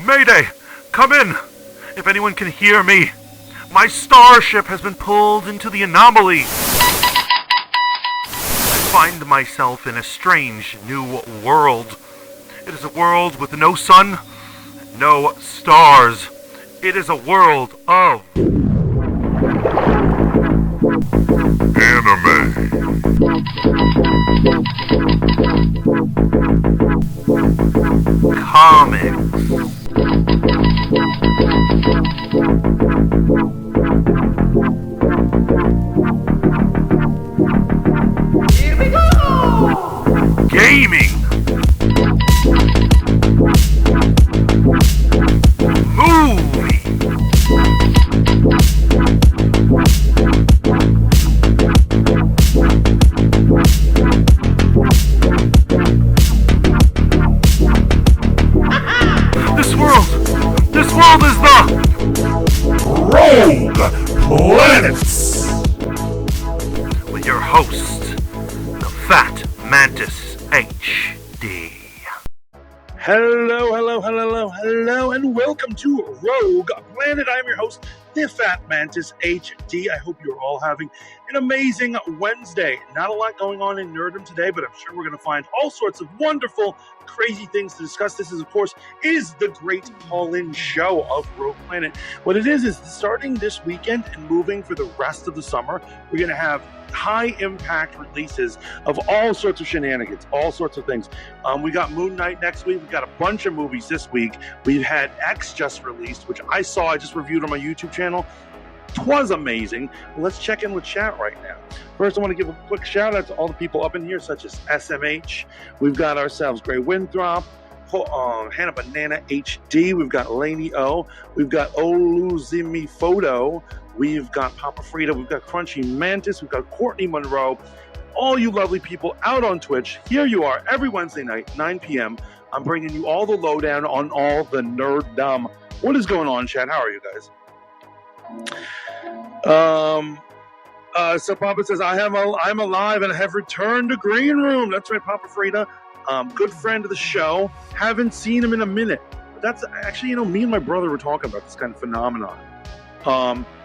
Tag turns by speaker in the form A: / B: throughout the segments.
A: Mayday! Come in! If anyone can hear me, my starship has been pulled into the anomaly. I find myself in a strange new world. It is a world with no sun, no stars. It is a world of
B: anime,
A: comics,
C: here we go!
A: Gaming, movie, This world is the
B: Rogue Planets.
A: With your host, the Fat Mantis HD.
D: Hello, and welcome to Rogue Planet. I'm your host, the Fat Mantis HD. I hope you're all having an amazing Wednesday. Not a lot going on in Nerdom today, but I'm sure we're going to find all sorts of wonderful, crazy things to discuss. This is, of course, the great call-in show of Rogue Planet. What it is starting this weekend and moving for the rest of the summer, we're going to have high-impact releases of all sorts of shenanigans, all sorts of things. We got Moon Knight next week. We've got a bunch of movies this week. We've had X just released, which I saw. I just reviewed on my YouTube channel. It was amazing. Let's check in with chat right now. First, I want to give a quick shout out to all the people up in here, such as SMH. We've got ourselves Gray Winthrop, Hannah Banana HD. We've got Laney O. We've got Oluzimi Photo. We've got Papa Frida. We've got Crunchy Mantis. We've got Courtney Monroe. All you lovely people out on Twitch. Here you are every Wednesday night, 9 p.m. I'm bringing you all the lowdown on all the nerddom. What is going on, chat? How are you guys? So Papa says, I'm alive and have returned to Green Room. That's right, Papa Frida. Good friend of the show. Haven't seen him in a minute. But that's actually, me and my brother were talking about this kind of phenomenon.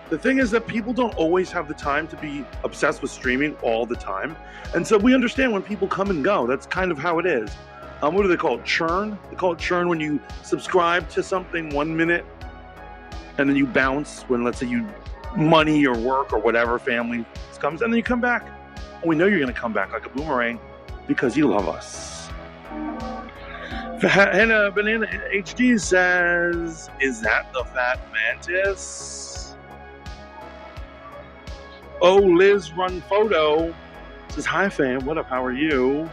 D: The thing is that people don't always have the time to be obsessed with streaming all the time. And so we understand when people come and go. That's kind of how it is. What do they call it? Churn? They call it churn when you subscribe to something 1 minute and then you bounce when, let's say, you money or work or whatever, family comes, and then you come back. And we know you're going to come back like a boomerang because you love us. Hannah Banana HD says, is that the Fat Mantis? Oh, Liz Run Photo says, hi fam, what up, how are you?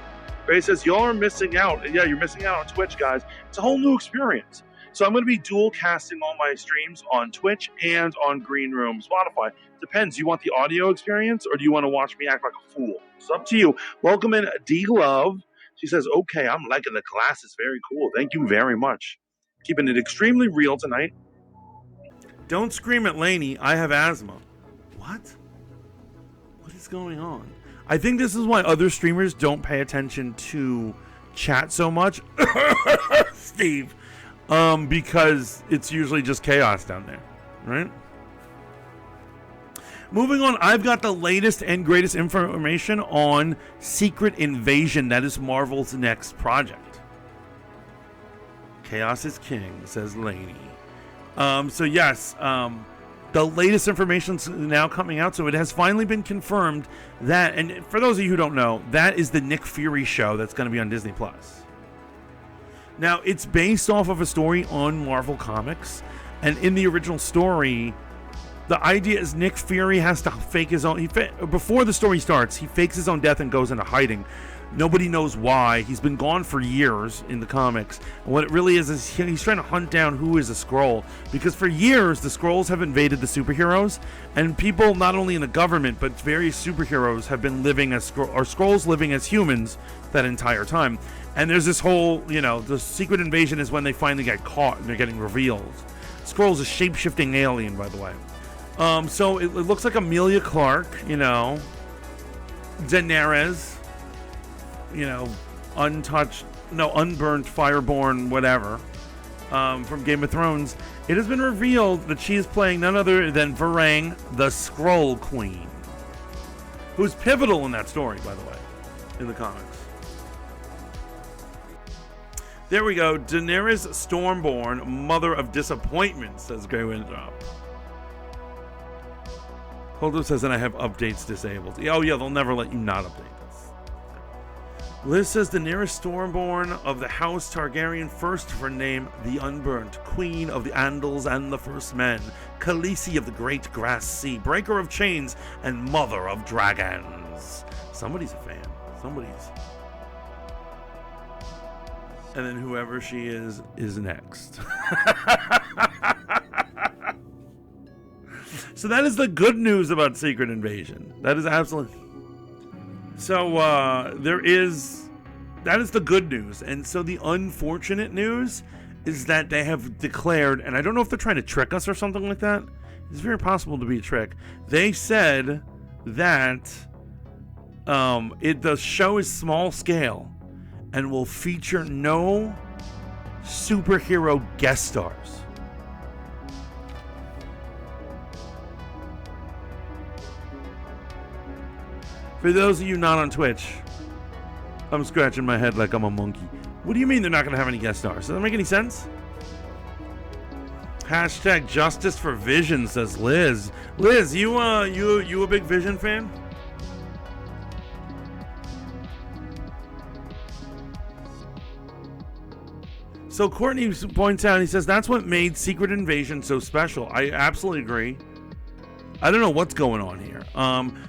D: Ray says, y'all are missing out. Yeah, you're missing out on Twitch, guys. It's a whole new experience. So I'm going to be dual casting all my streams on Twitch and on Green Room Spotify. Depends. Do you want the audio experience or do you want to watch me act like a fool? It's up to you. Welcome in D-Love. She says, okay, I'm liking the glasses. Very cool. Thank you very much. Keeping it extremely real tonight.
E: Don't scream at Laney. I have asthma. What? What is going on? I think this is why other streamers don't pay attention to chat so much. Steve. Because it's usually just chaos down there, right? Moving on, I've got the latest and greatest information on Secret Invasion. That is Marvel's next project. Chaos is king, says Laney. So yes, the latest information is now coming out. So it has finally been confirmed that, and for those of you who don't know, that is the Nick Fury show that's going to be on Disney+. Now, it's based off of a story on Marvel Comics, and in the original story, the idea is Nick Fury has to fake his own... before the story starts, he fakes his own death and goes into hiding. Nobody knows why. He's been gone for years in the comics, and what it really is he's trying to hunt down who is a Skrull, because for years, the Skrulls have invaded the superheroes, and people, not only in the government, but various superheroes have been living as Skrulls living as humans that entire time. And there's this whole, the Secret Invasion is when they finally get caught and they're getting revealed. Skrull's a shape-shifting alien, by the way. So it looks like Amelia Clark, Daenerys, unburnt, fireborn, whatever. from Game of Thrones, it has been revealed that she is playing none other than Varang, the Skrull Queen, who's pivotal in that story, by the way, in the comics. There we go. Daenerys Stormborn, Mother of Disappointment, says Grey Winthrop. Holdo says, and I have updates disabled. Oh, yeah, they'll never let you not update this. Liz says, Daenerys Stormborn of the House Targaryen, first of her name, the Unburnt, Queen of the Andals and the First Men, Khaleesi of the Great Grass Sea, Breaker of Chains, and Mother of Dragons. Somebody's a fan. Somebody's. And then whoever she is next. So that is the good news about Secret Invasion. That is absolutely. So that is the good news. And so the unfortunate news is that they have declared, and I don't know if they're trying to trick us or something like that. It's very possible to be a trick. They said that the show is small scale and will feature no superhero guest stars. For those of you not on Twitch, I'm scratching my head like I'm a monkey. What do you mean they're not going to have any guest stars? Does that make any sense? Hashtag justice for Vision, says Liz. Liz, you a big Vision fan? So Courtney points out, he says, that's what made Secret Invasion so special. I absolutely agree. I don't know what's going on here.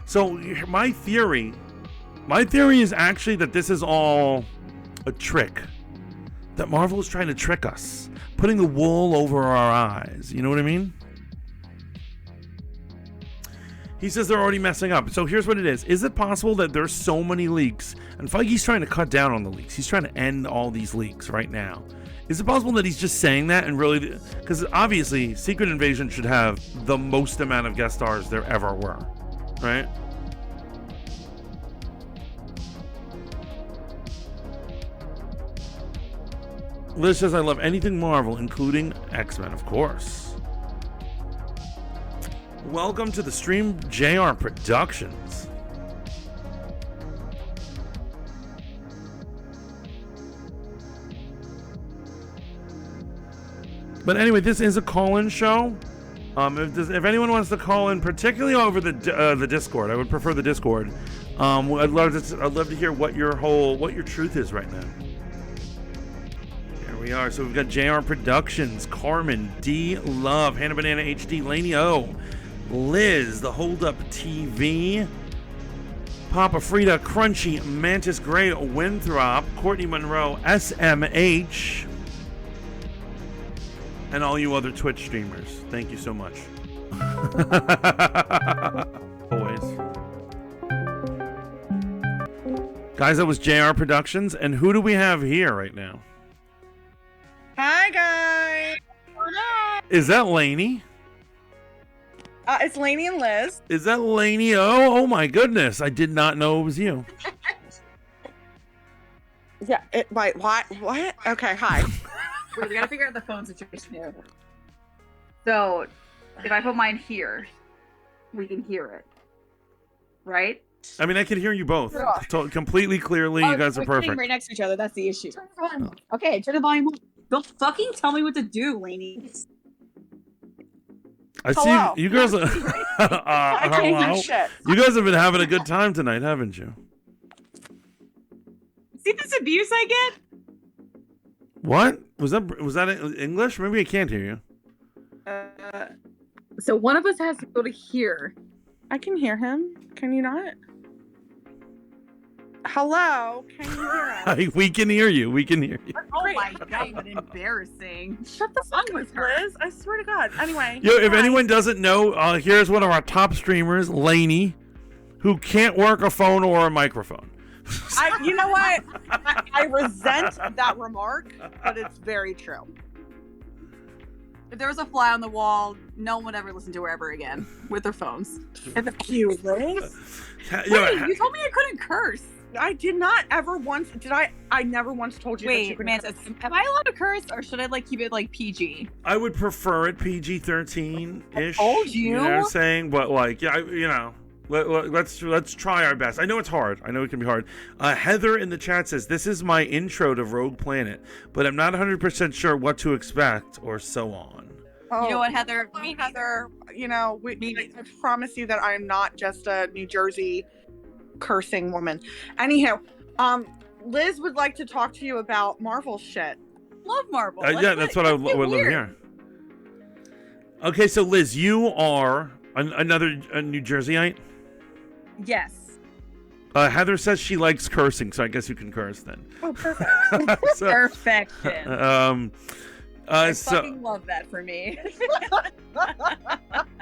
E: So my theory is actually that this is all a trick. That Marvel is trying to trick us, putting the wool over our eyes. You know what I mean? He says they're already messing up. So here's what it is. Is it possible that there's so many leaks, and Feige's trying to cut down on the leaks? He's trying to end all these leaks right now. Is it possible that he's just saying that and really... Because obviously, Secret Invasion should have the most amount of guest stars there ever were. Right? Liz says, I love anything Marvel, including X-Men, of course. Welcome to the stream, JR Productions. But anyway, this is a call-in show. If anyone wants to call in, particularly over the Discord, I would prefer the Discord. I'd love to hear what your truth is right now. Here we are. So we've got JR Productions, Carmen, D Love, Hannah Banana HD, Laney O, Liz, The Hold Up TV, Papa Frida, Crunchy, Mantis Gray, Winthrop, Courtney Monroe, SMH. And all you other Twitch streamers, thank you so much. Always. Guys, that was JR Productions, and who do we have here right now?
F: Hi, guys.
E: Is that Lainey?
F: It's Lainey and Liz.
E: Is that Lainey? Oh my goodness. I did not know it was you.
F: Yeah, wait, what? Okay, hi.
G: Wait, we gotta figure out the phone situation here. So, if I put mine here, we can hear it, right?
E: I mean, I can hear you both completely clearly. You guys are
F: We're
E: perfect.
F: sitting right next to each other. That's the issue.
G: Okay, turn the volume up. Don't fucking tell me what to do, Lainey.
E: I
F: Hello.
E: see you girls.
F: I can't
E: hello.
F: do shit.
E: You guys have been having a good time tonight, haven't you?
F: See this abuse I get?
E: What was that English? Maybe I can't hear you.
G: So one of us has to go to here.
F: I can hear him. Can you not? Hello? Can you hear us?
E: We can hear you. We can hear you.
G: Oh
F: Great.
G: my god, embarrassing.
F: Shut the fuck with Liz. I swear to God. Anyway.
E: Yo, if
F: hi.
E: anyone doesn't know, here's one of our top streamers, Lainey, who can't work a phone or a microphone.
F: You know what? I resent that remark, but it's very true.
G: If there was a fly on the wall, no one would ever listen to her ever again with their phones.
F: And the cute Liz.
E: Yo,
G: Wait, you told me I couldn't curse.
F: I did not ever once. Did I? I never once told you. that you
G: Wait,
F: could
G: Mantis, am I allowed to curse, or should I like keep it like PG?
E: I would prefer it PG-13-ish.
F: I told you.
E: You know what I'm saying? But like, yeah, let's try our best. I know it's hard. I know it can be hard. Heather in the chat says, this is my intro to Rogue Planet, but I'm not 100% sure what to expect or so on.
F: Oh,
G: You know what, Heather?
F: well,
G: Me
F: Heather, I promise you that I'm not just a New Jersey cursing woman. Anyhow, Liz would like to talk to you about Marvel shit.
G: love Marvel.
E: Yeah, that's what I would love to hear. Okay, so Liz, you are another New Jerseyite?
G: Yes.
E: Heather says she likes cursing, so I guess you can curse then.
F: Oh, perfect.
G: Perfection. I
E: So
G: fucking love that for me.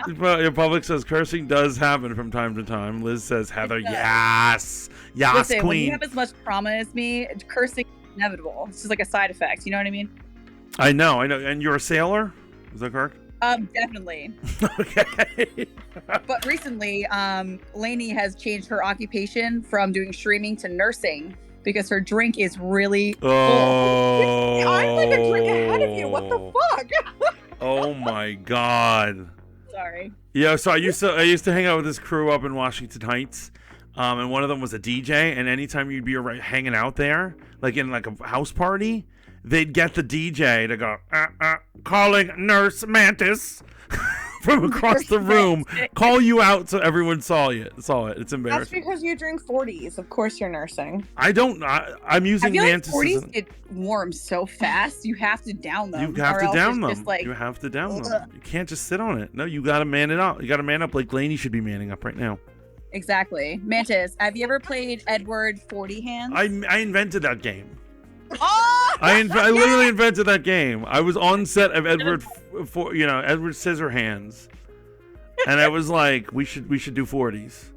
E: your public says cursing does happen from time to time. Liz says, Heather,
G: does.
E: yes,
G: Listen, when
E: queen.
G: you have as much trauma as me, cursing is inevitable. It's just like a side effect. You know what I mean?
E: I know. And you're a sailor? Is that correct?
G: Definitely.
E: Okay.
G: But recently, Lainey has changed her occupation from doing streaming to nursing because her drink is really full.
F: I'm like a drink ahead of you. What the fuck?
E: Oh my God.
G: Sorry.
E: Yeah, so I used to hang out with this crew up in Washington Heights, and one of them was a DJ. And anytime you'd be hanging out there, like in like a house party, they'd get the DJ to go, calling Nurse Mantis from across the room, call you out so everyone saw it. It's
F: That's
E: embarrassing.
F: because you drink 40s. Of course you're nursing.
E: I'm using
G: I feel like
E: Mantis.
G: 40s get warm so fast. You have to down them.
E: You have
G: or
E: to
G: else
E: down
G: it's
E: them.
G: Just like,
E: You have to down them. You can't just sit on it. No, you got to man it up. You got to man up like Lainey should be manning up right now.
G: exactly. Mantis, have you ever played Edward 40 Hands?
E: I invented that game.
G: Oh!
E: I literally invented that game. I was on set of Edward Scissorhands, and I was like, we should do 40s.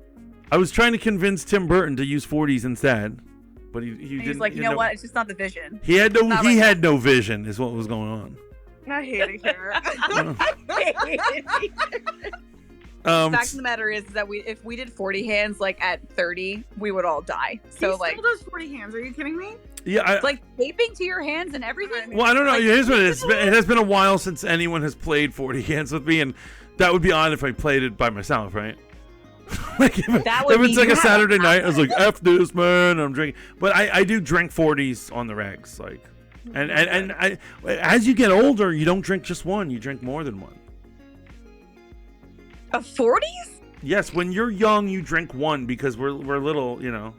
E: I was trying to convince Tim Burton to use 40s instead, but he didn't.
G: He's like, you know what? It's just not the vision.
E: He had no.
G: Not
E: He
G: like
E: had no vision. Is what was going on.
F: I hate it here.
G: Fact of the matter is that if we did 40 hands like at 30, we would all die. So
F: He
G: like,
F: still does 40 hands. Are you kidding me?
E: Yeah.
G: it's like taping to your hands and everything.
E: Well, I don't know.
G: Like,
E: Here's what it is. It has been a while since anyone has played 40 Hands with me, and that would be odd if I played it by myself, right? Like if it's like a Saturday night, I was like, "F this, man, I'm drinking." But I do drink 40s on the regs, like, and as you get older, you don't drink just one; you drink more than one.
G: a 40s?
E: Yes, when you're young, you drink one because we're little, you know.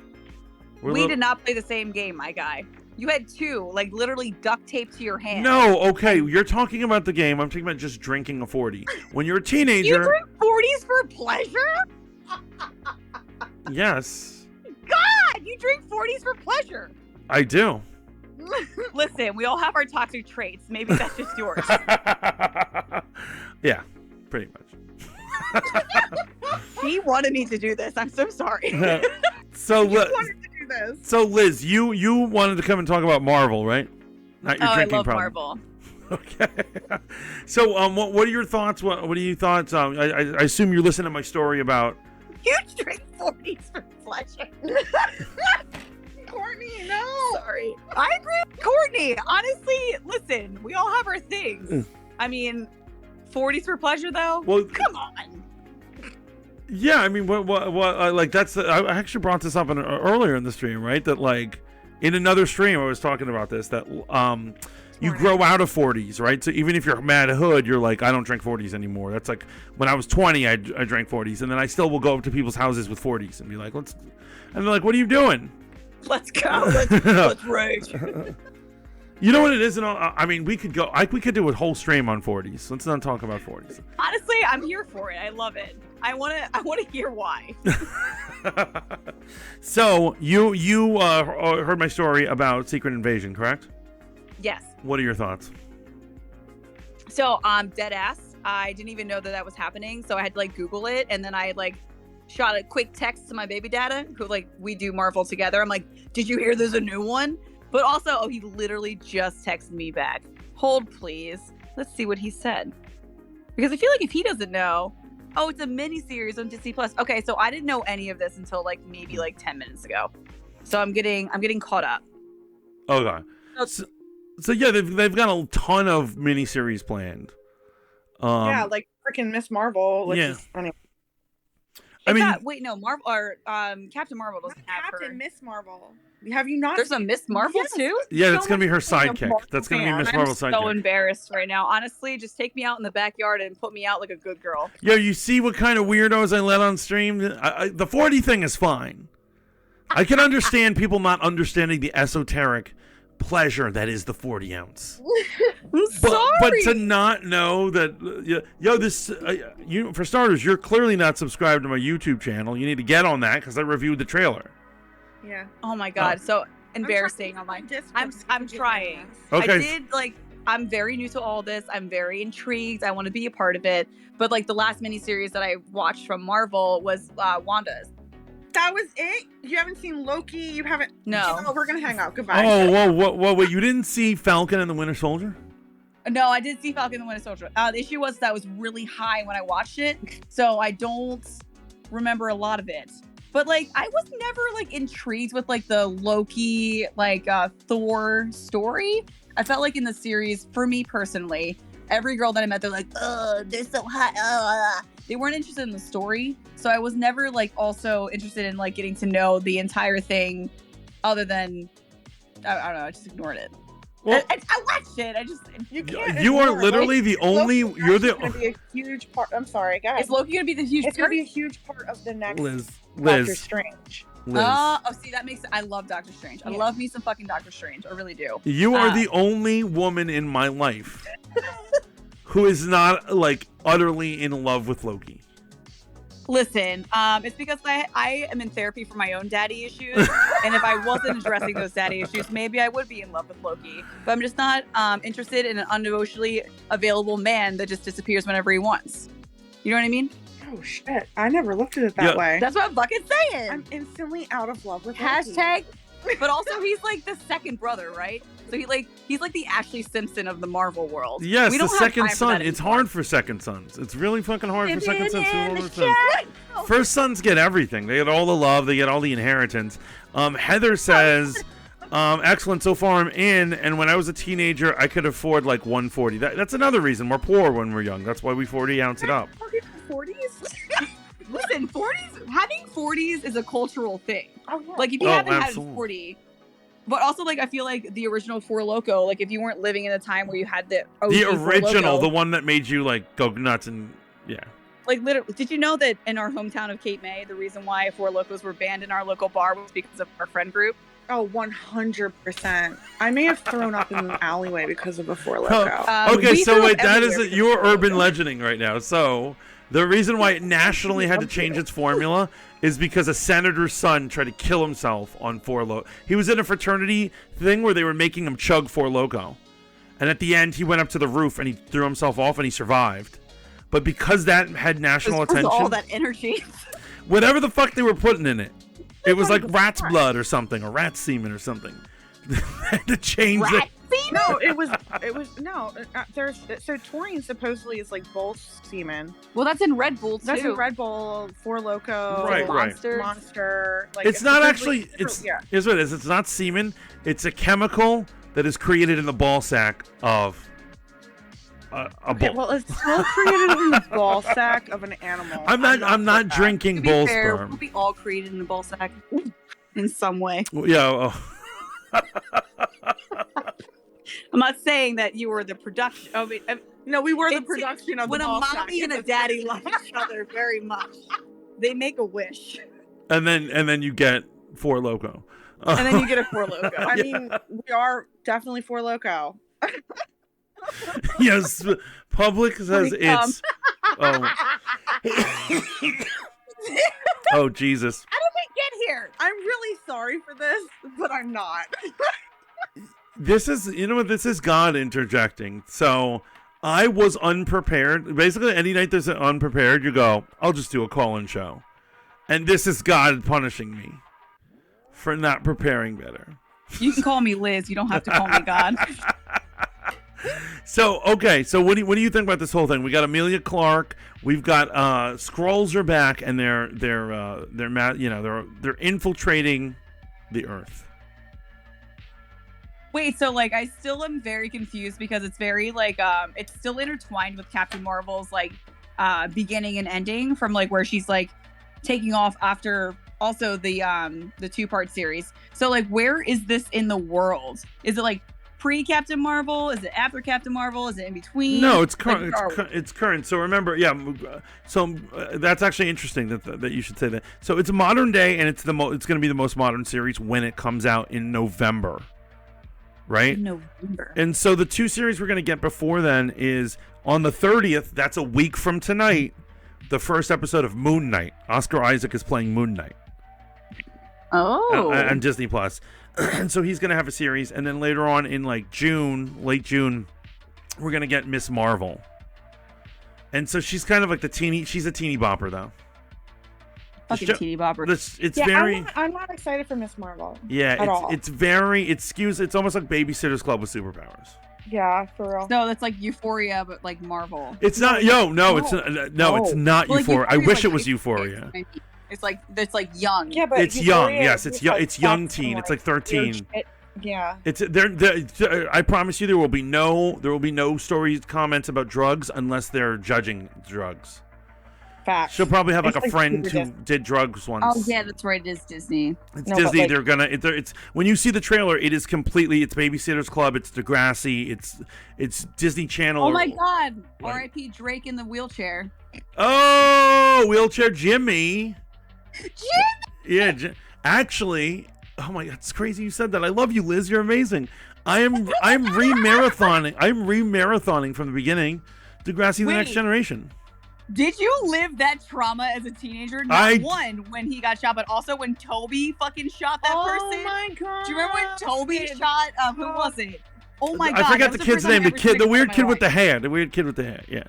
G: We did not play the same game, my guy. You had two, like literally duct taped to your hand.
E: No, okay, you're talking about the game. I'm talking about just drinking a 40. When you're a teenager.
G: You drink 40s for pleasure?
E: Yes.
G: God, you drink 40s for pleasure.
E: I do.
G: Listen, we all have our toxic traits. Maybe that's just yours.
E: Yeah, pretty much.
G: He wanted me to do this. I'm so sorry.
E: So
F: You wanted to do this.
E: So Liz, you wanted to come and talk about Marvel, right? Not your
G: I
E: drinking
G: love
E: problem.
G: Marvel.
E: Okay. So what are your thoughts? What are your thoughts? I assume you're listening to my story about.
G: You drink 40s for pleasure.
F: Courtney, no.
G: Sorry. I agree with Courtney. Honestly, listen, we all have our things. I mean, 40s for pleasure, though?
E: Well,
G: come on.
E: Yeah, I mean, what like that's. I actually brought this up earlier in the stream, right? That like in another stream, I was talking about this. That you grow out of 40s, right? So even if you're mad hood, you're like, I don't drink 40s anymore. That's like when I was 20, I drank 40s, and then I still will go up to people's houses with 40s and be like, and they're like, what are you doing?
G: Let's go. Let's rage.
E: You know what it is, and I mean, we could go. We could do a whole stream on 40s. Let's not talk about 40s.
G: Honestly, I'm here for it. I love it. I want to hear why.
E: So you heard my story about Secret Invasion, correct?
G: Yes.
E: What are your thoughts?
G: So, dead ass. I didn't even know that was happening, so I had to like Google it, and then I like shot a quick text to my baby dada, who like we do Marvel together. I'm like, did you hear there's a new one? But also, he literally just texted me back. Hold, please. Let's see what he said. Because I feel like if he doesn't know, it's a mini series on Disney Plus. Okay, so I didn't know any of this until like maybe like 10 minutes ago. So I'm getting caught up.
E: Okay. So yeah, they've got a ton of miniseries planned.
F: Yeah, like freaking Miss Marvel. Which
E: Yeah.
F: is funny.
E: I mean,
G: Wait, no, Marvel or Captain Marvel doesn't have her.
F: Captain Miss Marvel. Have you not?
G: There's a Miss Marvel
F: Yes.
G: too?
E: yeah, that's
F: so
E: gonna be her
F: much being a
E: sidekick.
F: Marvel
E: That's gonna be
F: fan.
E: Miss
G: I'm
E: Marvel's
G: so
E: sidekick.
G: embarrassed right now. Honestly, just take me out in the backyard and put me out like a good girl.
E: Yo, you see what kind of weirdos I let on stream? The 40 thing is fine. I can understand people not understanding the esoteric pleasure that is the 40 ounce. But to not know that, this, for starters, you're clearly not subscribed to my YouTube channel. You need to get on that because I reviewed the trailer.
F: Yeah.
G: Oh my god, so embarrassing. I'm trying.
E: Okay.
G: I did I'm very new to all this. I'm very intrigued. I want to be a part of it. But the last miniseries that I watched from Marvel was Wanda's.
F: That was it? You haven't seen Loki? You haven't?
G: No.
F: Oh, we're gonna hang out. Goodbye.
E: Oh, whoa, wait, you didn't see Falcon and the Winter Soldier?
G: No, I did see Falcon and the Winter Soldier. The issue was that was really high when I watched it, so I don't remember a lot of it. But I was never intrigued with the Loki Thor story. I felt like in the series, for me personally, every girl that I met, they're like, oh, they're so hot. They weren't interested in the story, so I was never also interested in getting to know the entire thing, other than I don't know, I just ignored it.
E: Well,
G: I watched it.
F: You can't.
E: you are
F: ignore it.
E: literally the only.
F: Loki's
E: You're the.
F: Gonna be a huge part. I'm sorry, guys.
G: Is Loki gonna be the huge?
F: It's gonna be a huge part of the next
E: Liz.
F: Doctor Strange.
G: See, that makes. I love Doctor Strange. I love me some fucking Doctor Strange. I really do.
E: You are the only woman in my life who is not utterly in love with Loki.
G: Listen, it's because I am in therapy for my own daddy issues, and if I wasn't addressing those daddy issues, maybe I would be in love with Loki. But I'm just not interested in an unemotionally available man that just disappears whenever he wants. You know what I mean?
F: Oh shit! I never looked at it that way.
G: That's what I'm fucking saying.
F: I'm instantly out of love with
G: Hashtag. But also, he's the second brother, right? So he's the Ashley Simpson of the Marvel world.
E: Yes,
G: we
E: the
G: don't have
E: second
G: time for
E: son.
G: that
E: It's
G: anymore.
E: hard for second sons. It's really fucking hard for second sons.
G: In the
E: Sons. First sons get everything. They get all the love. They get all the inheritance. Heather says, excellent. So far I'm in. And when I was a teenager, I could afford 140. That's another reason. We're poor when we're young. That's why we 40 ounce it up.
G: 40s? Listen, 40s, having 40s is a cultural thing.
F: Oh, yeah.
G: If you
E: Oh,
G: haven't
E: absolutely.
G: had 40, but also I feel like the original Four Loko, if you weren't living in a time where you had the OG
E: The
G: Four
E: original,
G: Loko,
E: the one that made you go nuts and yeah.
G: literally, did you know that in our hometown of Cape May, the reason why Four Locos were banned in our local bar was because of our friend group?
F: Oh, 100%. I may have thrown up in an alleyway because of a Four Loko.
E: Okay,
G: we
E: so
G: threw
E: wait,
G: up
E: that is
G: everywhere
E: you're
G: because of
E: urban
G: Four Loko.
E: legending right now. So the reason why it nationally had to change its formula is because a senator's son tried to kill himself on Four Loko. He was in a fraternity thing where they were making him chug Four Loko. And at the end, he went up to the roof and he threw himself off and he survived. But because that had national
G: Because of
E: attention,
G: all that energy.
E: whatever the fuck they were putting in it, it was like rat's blood or something, or rat semen or something. They had to change it.
G: Rat semen?
F: No, it was no. So taurine supposedly is both semen.
G: Well, that's in Red Bull too.
F: That's in Red Bull, Four Loko,
E: Right, right.
F: Monster.
E: It's not
F: supposedly-
E: actually. It's
F: yeah.
E: here's what it is. It's not semen. It's a chemical that is created in the ball sack of a
F: Okay,
E: bull.
F: well, it's still created in the ball sack of an animal.
E: I'm not
F: for that.
E: drinking
G: To be
E: bull
G: fair,
E: sperm.
G: we all created in a ball sack in some way.
E: Yeah. Oh.
G: I'm not saying that you were the production.
F: No, we were the
G: It's-
F: production of
G: when
F: the
G: a
F: ball
G: mommy
F: sack.
G: and a daddy love each other very much, they make a wish,
E: And then you get Four Loko.
G: and then you get a Four Loko.
F: I mean, we are definitely Four Loko.
E: Yes, Public says it's. Oh. Oh Jesus.
G: How did we get here?
F: I'm really sorry for this, but I'm not.
E: This is, this is God interjecting. So I was unprepared. Basically, any night there's an unprepared, you go, I'll just do a call-in show. And this is God punishing me for not preparing better.
G: You can call me Liz. You don't have to call me God.
E: So, okay. So what do you think about this whole thing? We got Amelia Clark. We've got Skrulls are back, and they're infiltrating the Earth.
G: Wait, so like I still am very confused because it's very like it's still intertwined with Captain Marvel's like beginning and ending from like where she's like taking off after also the 2-part series. So like where is this in the world? Is it like pre-Captain Marvel? Is it after Captain Marvel? Is it in between?
E: No, it's current.
G: Like,
E: it's current. So remember, that's actually interesting that you should say that. So it's modern day, and it's going to be the most modern series when it comes out in November, right?
G: November.
E: And so the 2 series we're going to get before then is on the 30th. That's a week from tonight. The first episode of Moon Knight. Oscar Isaac is playing Moon Knight.
G: Oh.
E: On Disney Plus. And so he's going to have a series, and then later on in like late June, we're going to get Miss Marvel. And so she's kind of like she's a teeny bopper though.
G: Fucking teeny bopper.
F: I'm not excited for Miss Marvel.
E: Yeah, it's skews. It's almost like Babysitter's Club with superpowers.
F: Yeah, for real.
G: No, that's like Euphoria, but like Marvel.
E: It's not. It's not
G: Well,
E: Euphoria.
G: Like,
E: I wish
G: like,
E: it was Euphoria.
G: It's like young.
F: Yeah, but
E: it's
F: Euphoria
E: young. Yes, it's young. It's young teen. It's like 13.
F: Yeah.
E: It's there. I promise you, there will be no story comments about drugs unless they're judging drugs.
F: Facts.
E: She'll probably have like
F: It's
E: a friend who did drugs once.
G: Oh yeah, that's right. It is Disney.
E: It's Disney. They're gonna. It's when you see the trailer, it is completely. It's Babysitter's Club. It's Degrassi. It's Disney Channel.
G: Oh my God! R.I.P. Drake in the wheelchair.
E: Oh, wheelchair Jimmy.
G: Jimmy.
E: Yeah, actually. Oh my God, it's crazy you said that. I love you, Liz. You're amazing. I'm re-marathoning. I'm re-marathoning from the beginning. Degrassi: The Next Generation.
G: Did you live that trauma as a teenager? Not one, when he got shot, but also when Toby fucking shot that person.
F: Oh my God.
G: Do you remember when Toby shot? Who was it? Oh my God.
E: I forgot the kid's name. The weird kid with the hair. The weird kid with the hair. Yeah.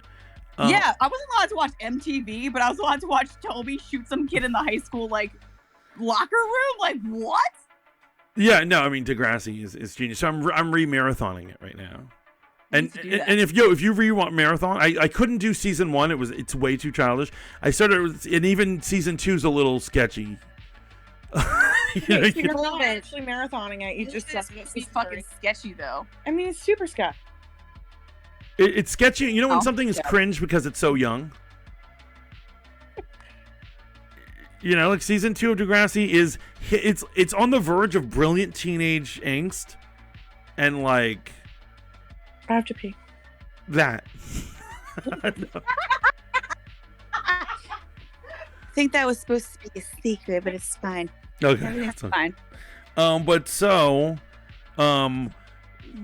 G: Yeah, I wasn't allowed to watch MTV, but I was allowed to watch Toby shoot some kid in the high school like locker room. Like what?
E: Yeah, no, I mean Degrassi is genius. So I'm re-marathoning it right now. And if you re-want marathon, I couldn't do season 1. It's way too childish. I started, and even season 2 is a little sketchy.
F: You're not actually marathoning it. You just
G: it's fucking sketchy though.
F: I mean, it's super sketchy.
E: It's sketchy. You know when something is cringe because it's so young? You know, like season 2 of Degrassi it's on the verge of brilliant teenage angst, and like
F: I have to pee.
G: I think that was supposed to be a secret, but it's fine.
E: Okay,
G: that's fine.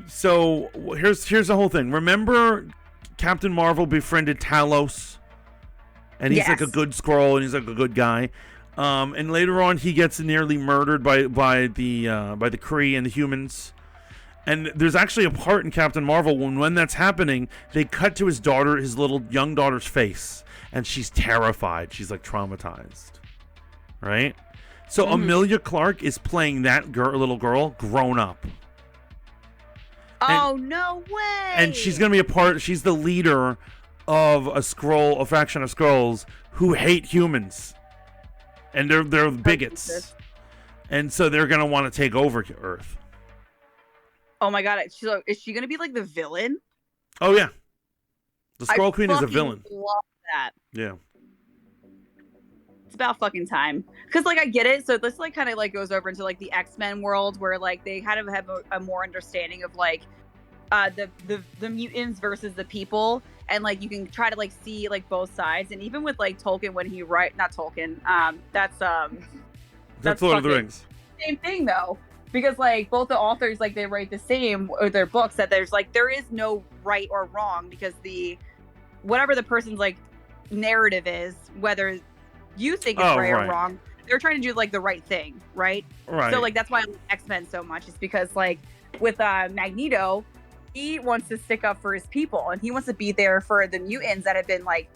E: So here's the whole thing. Remember, Captain Marvel befriended Talos, and he's like a good Skrull, and he's like a good guy. And later on, he gets nearly murdered by the Kree and the humans. And there's actually a part in Captain Marvel when that's happening, they cut to his little young daughter's face, and she's terrified. She's like traumatized, right? So Amelia Clark is playing that little girl grown up.
G: Oh, no way!
E: And she's gonna be she's the leader of a faction of Skrulls who hate humans, and they're bigots, and so they're gonna want to take over Earth.
G: Oh my God! So is she gonna be like the villain?
E: Oh yeah, the Skrull Queen is a villain.
G: Love that.
E: Yeah.
G: It's about fucking time. Because like I get it. So this like kind of like goes over into like the X-Men world where like they kind of have a more understanding of like the mutants versus the people, and like you can try to like see like both sides. And even with like Tolkien when he not Tolkien, that's
E: Lord of the Rings.
G: Same thing though. Because like both the authors like they write the same or their books that there is no right or wrong, because whatever the person's like narrative is, whether you think it's right or wrong, they're trying to do like the right thing, right? So like that's why I like X-Men so much, is because like with Magneto, he wants to stick up for his people, and he wants to be there for the mutants that have been like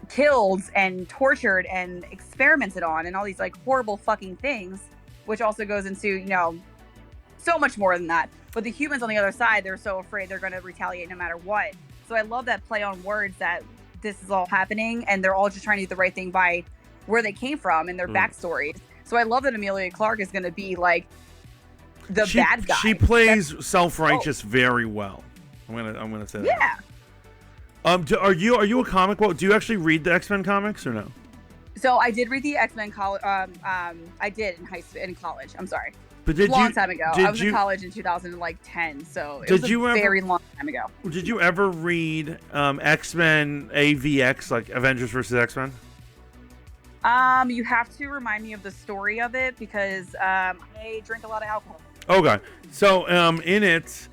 G: killed and tortured and experimented on and all these like horrible fucking things. Which also goes into, so much more than that. But the humans on the other side, they're so afraid they're going to retaliate no matter what. So I love that play on words, that this is all happening and they're all just trying to do the right thing by where they came from and their backstories. So I love that Amelia Clark is going to be like the bad guy.
E: She plays self-righteous very well. I'm gonna say that.
G: Yeah.
E: Are you a comic book? Do you actually read the X-Men comics or no?
G: So I did read the X-Men college. I did in college. I'm sorry.
E: But did
G: a long
E: you,
G: time ago.
E: Did
G: I was
E: you,
G: in college in 2010, so it
E: did
G: was
E: you
G: a
E: ever,
G: very long time ago.
E: Did you ever read X-Men AVX, like Avengers versus X-Men?
G: You have to remind me of the story of it because I drink a lot of alcohol.
E: Okay, so in it,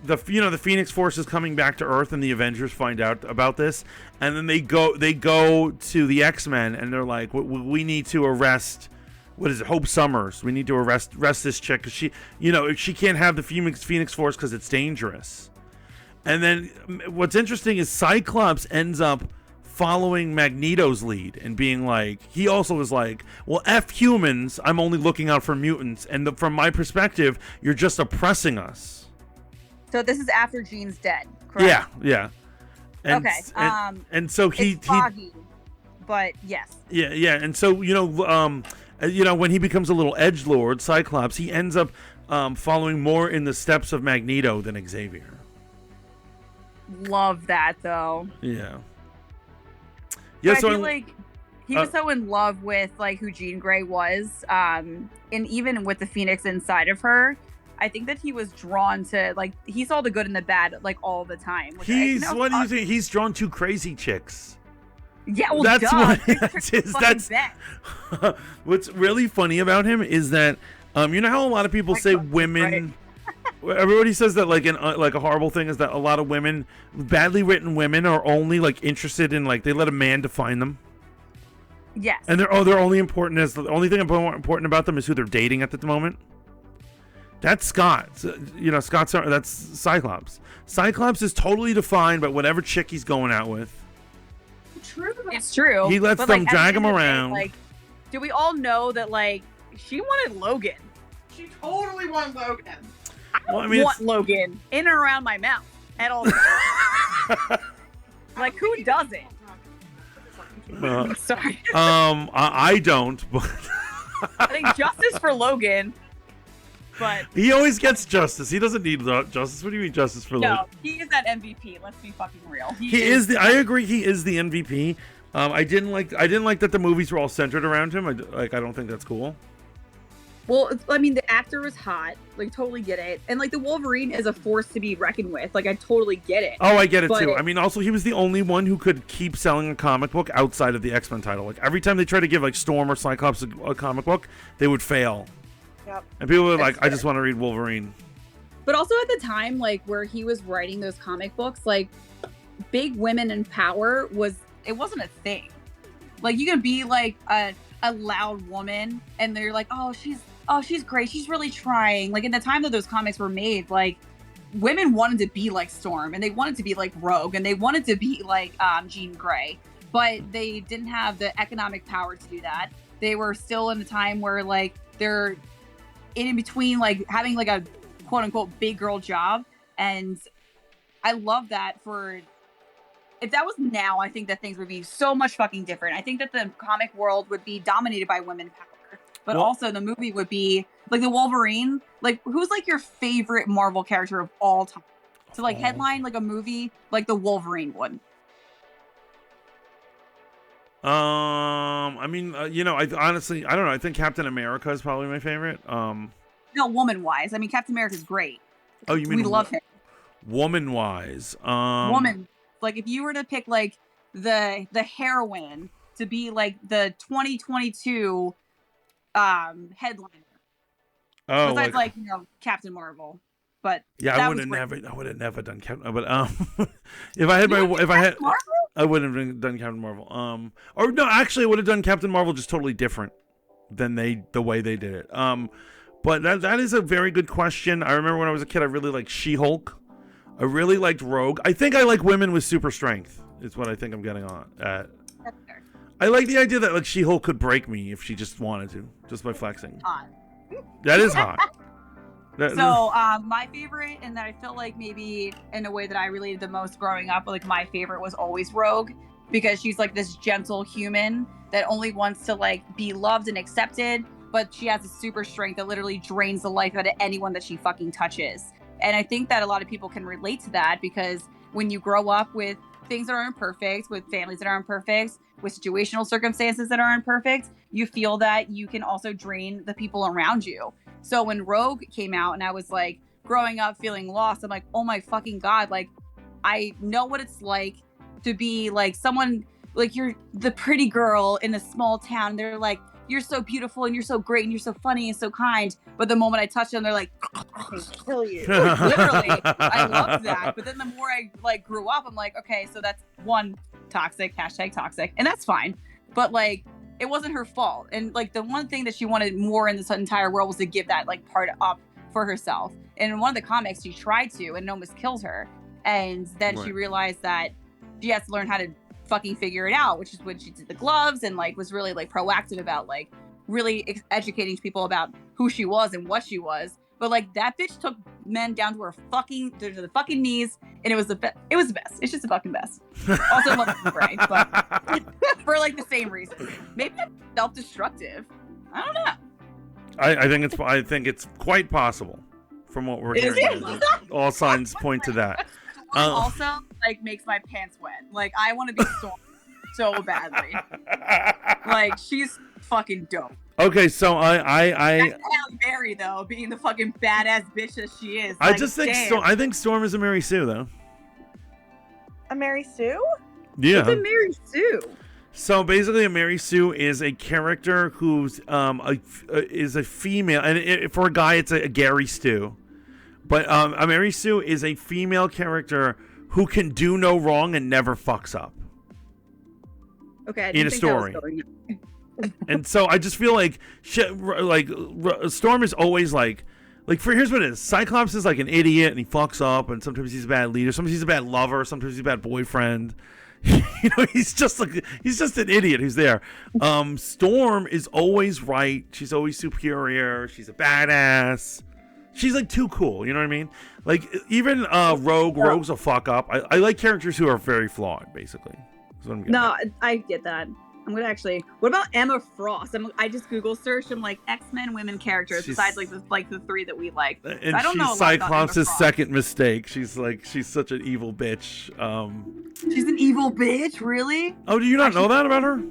E: the Phoenix Force is coming back to Earth, and the Avengers find out about this, and then they go to the X-Men, and they're like, we need to arrest. What is it? Hope Summers. We need to arrest this chick because she can't have the Phoenix Force because it's dangerous. And then what's interesting is Cyclops ends up following Magneto's lead and being like, he also was like, well, F humans, I'm only looking out for mutants, and from my perspective, you're just oppressing us.
G: So this is after Jean's dead, correct?
E: Yeah. And,
G: okay.
E: And so
G: it's foggy, but yes.
E: Yeah. And so when he becomes a little edgelord, Cyclops, he ends up following more in the steps of Magneto than Xavier.
G: Love that though.
E: Yeah.
G: Yeah, so I feel like he was so in love with like who Jean Grey was, and even with the Phoenix inside of her, I think that he was drawn to like he saw the good and the bad like all the time.
E: What do you think? He's drawn to crazy chicks.
G: Yeah, well,
E: that's what's really funny about him is that you know how a lot of people say women. Right. Everybody says that like a horrible thing is that a lot of women, badly written women, are only like interested in like they let a man define them.
G: Yes.
E: And they're only important as the only thing important about them is who they're dating at the moment. That's Scott. That's Cyclops. Cyclops is totally defined by whatever chick he's going out with.
G: It's true.
E: He lets them drag him around.
G: Like, do we all know that like she wanted Logan?
F: She totally wanted Logan.
G: I want Logan in and around my mouth at all times. Like, who doesn't? Sorry.
E: I don't, but
G: I think justice for Logan. But
E: he always gets justice. He doesn't need justice. What do you mean justice for Logan?
G: No, he is that MVP. Let's be fucking real.
E: He is I agree. He is the MVP. I didn't like that the movies were all centered around him. I don't think that's cool.
G: Well, I mean, the actor was hot. Like, totally get it. And, like, the Wolverine is a force to be reckoned with. Like, I totally get it.
E: Oh, I get it, too. I mean, also, he was the only one who could keep selling a comic book outside of the X-Men title. Like, every time they tried to give, like, Storm or Cyclops a comic book, they would fail. Yep. And people were like, I just want to read Wolverine.
G: But also at the time, like, where he was writing those comic books, like, big women in power wasn't a thing. Like, you can be, like, a loud woman, and they're like, oh, she's great. She's really trying. Like, in the time that those comics were made, like, women wanted to be like Storm, and they wanted to be like Rogue, and they wanted to be like Jean Grey, but they didn't have the economic power to do that. They were still in a time where, like, they're in between, like, having, like, a quote-unquote big girl job, and I love that if that was now, I think that things would be so much fucking different. I think that the comic world would be dominated by women power. But also the movie would be like the Wolverine. Like, who's like your favorite Marvel character of all time? To like headline like a movie like the Wolverine would.
E: I mean, I honestly don't know. I think Captain America is probably my favorite.
G: No, woman wise. I mean, Captain America's great.
E: Oh, you mean
G: we love him.
E: Woman wise.
G: Woman. Like, if you were to pick like the heroine to be like the 2022 headliner.
E: Oh,
G: besides like Captain Marvel. But
E: yeah, I would have never done Captain. But I wouldn't have done Captain Marvel. Or no, actually, I would have done Captain Marvel just totally different than the way they did it. But that is a very good question. I remember when I was a kid, I really liked She-Hulk. I really liked Rogue. I think I like women with super strength. Is what I think I'm getting on at.
G: That's fair.
E: I like the idea that like She-Hulk could break me if she just wanted to, just by flexing.
G: Hot.
E: That is hot.
G: So my favorite, and that I feel like maybe in a way that I related the most growing up, like my favorite was always Rogue, because she's like this gentle human that only wants to like be loved and accepted, but she has a super strength that literally drains the life out of anyone that she fucking touches. And I think that a lot of people can relate to that, because when you grow up with things that aren't perfect, with families that aren't perfect, with situational circumstances that aren't perfect, you feel that you can also drain the people around you. So when Rogue came out and I was like growing up feeling lost, I'm like, oh my fucking God, like I know what it's like to be like someone, like you're the pretty girl in a small town. They're like, you're so beautiful and you're so great and you're so funny and so kind. But the moment I touch them, they're like, I can kill you. Literally, I love that. But then the more I like grew up, I'm like, okay, so that's one, toxic, #toxic, and that's fine. But like, it wasn't her fault. And like the one thing that she wanted more in this entire world was to give that like part up for herself. And in one of the comics, she tried to, and it almost killed her. And then she realized that she has to learn how to fucking figure it out, which is when she did the gloves and like was really like proactive about like really educating people about who she was and what she was. But like that bitch took men down to her fucking to the fucking knees, and it was the best. It was the best. It's just the fucking best. Also love the brain, but for like the same reason. Maybe I'm self-destructive. I don't know.
E: I think it's quite possible from what we're hearing. All signs point to that.
G: Also, like, makes my pants wet. Like, I want to be Storm so badly. Like, she's fucking dope.
E: Okay, so
G: That's Halle Berry, though, being the fucking badass bitch that she is.
E: I
G: like,
E: just think I think Storm is a Mary Sue, though.
F: A Mary Sue?
E: Yeah.
G: What's a Mary Sue?
E: So basically, a Mary Sue is a character who's is a female, and for a guy, it's a Gary Stu. But a Mary Sue is a female character who can do no wrong and never fucks up.
G: Okay.
E: In a story. And so I just feel like Storm is always like here's what it is. Cyclops is like an idiot and he fucks up, and sometimes he's a bad leader, sometimes he's a bad lover, sometimes he's a bad boyfriend. He's just an idiot who's there. Storm is always right. She's always superior. She's a badass. She's like too cool, you know what I mean? Like even Rogue's a fuck up. I like characters who are very flawed, basically. That's what I'm getting at.
G: I get that. I'm gonna actually. What about Emma Frost? I just Google searched them like X-Men women characters besides like the three that we like.
E: And
G: I don't know.
E: She's Cyclops' second mistake. She's such an evil bitch.
G: She's an evil bitch, really?
E: Oh, do you not know that about her?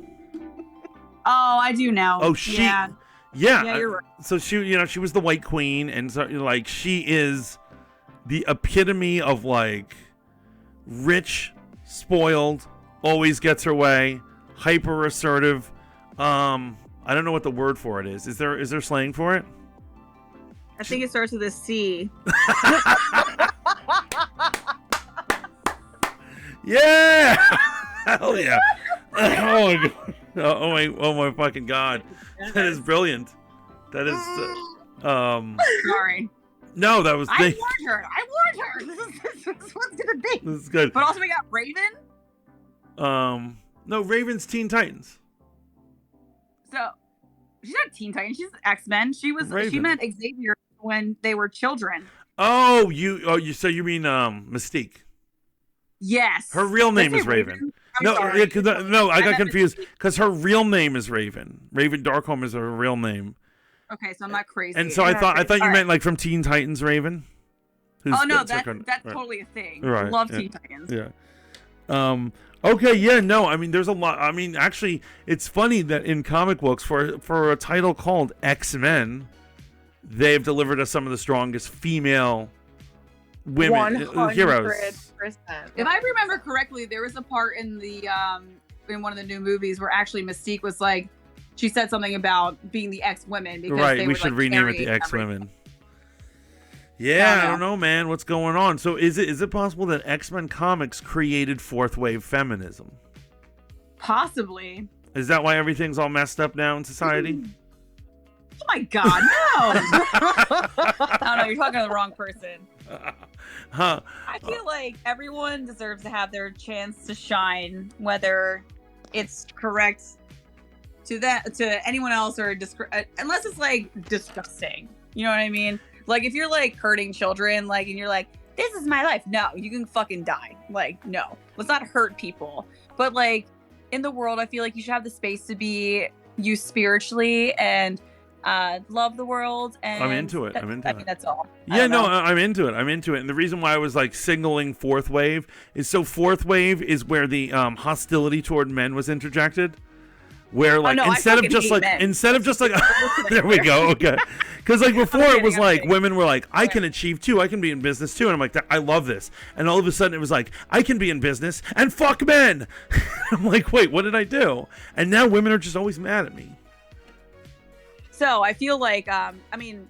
G: Oh, I do now.
E: Oh,
G: Yeah, you're right.
E: So she was the White Queen, and so like she is the epitome of like rich, spoiled, always gets her way, hyper assertive. I don't know what the word for it is. Is there slang for it?
G: I think it starts with a C.
E: Yeah. Hell yeah. Oh my fucking God. That is brilliant. That is
G: Sorry.
E: No, that was
G: I warned her. This one's gonna be.
E: This is good.
G: But also we got Raven.
E: No, Raven's Teen Titans.
G: So she's not Teen Titans, she's X-Men. She met Xavier when they were children.
E: So you mean Mystique.
G: Yes.
E: Her real name is Raven. No, I got confused because her real name is Raven. Raven Darkholm is her real name.
G: Okay, so I'm not crazy.
E: And so I thought you meant like from Teen Titans Raven.
G: Oh no, that's totally a thing.
E: Right.
G: Love Teen Titans.
E: Yeah. Okay, yeah, no, I mean there's a lot. I mean, actually, it's funny that in comic books for a title called X-Men, they've delivered us some of the strongest female women
F: 100%.
E: heroes.
G: If I remember correctly, there was a part in the in one of the new movies where actually Mystique was like, she said something about being the X-Women because
E: right.
G: they
E: We
G: would,
E: should
G: like,
E: rename it
G: carry
E: the X-Women.
G: everything.
E: Yeah, I don't know, man. What's going on? So is it possible that X-Men comics created fourth wave feminism?
G: Possibly.
E: Is that why everything's all messed up now in society?
G: Oh my God, no! No, you're talking to the wrong person.
E: Huh?
G: I feel like everyone deserves to have their chance to shine, whether it's correct to anyone else or unless it's like disgusting. You know what I mean? Like if you're like hurting children, like, and you're like, this is my life. No, you can fucking die. Like, no, let's not hurt people. But like in the world, I feel like you should have the space to be you spiritually. And love the world, and
E: I'm into it.
G: I mean, that's all.
E: Yeah, no, I'm into it. I'm into it. And the reason why I was like signaling fourth wave is so fourth wave is where the hostility toward men was interjected. Where like instead of just like there we go, okay. Because like before it was like women were like, I can achieve too, I can be in business too, and I'm like, I love this. And all of a sudden it was like, I can be in business and fuck men. I'm like, wait, what did I do? And now women are just always mad at me.
G: So I feel like, I mean,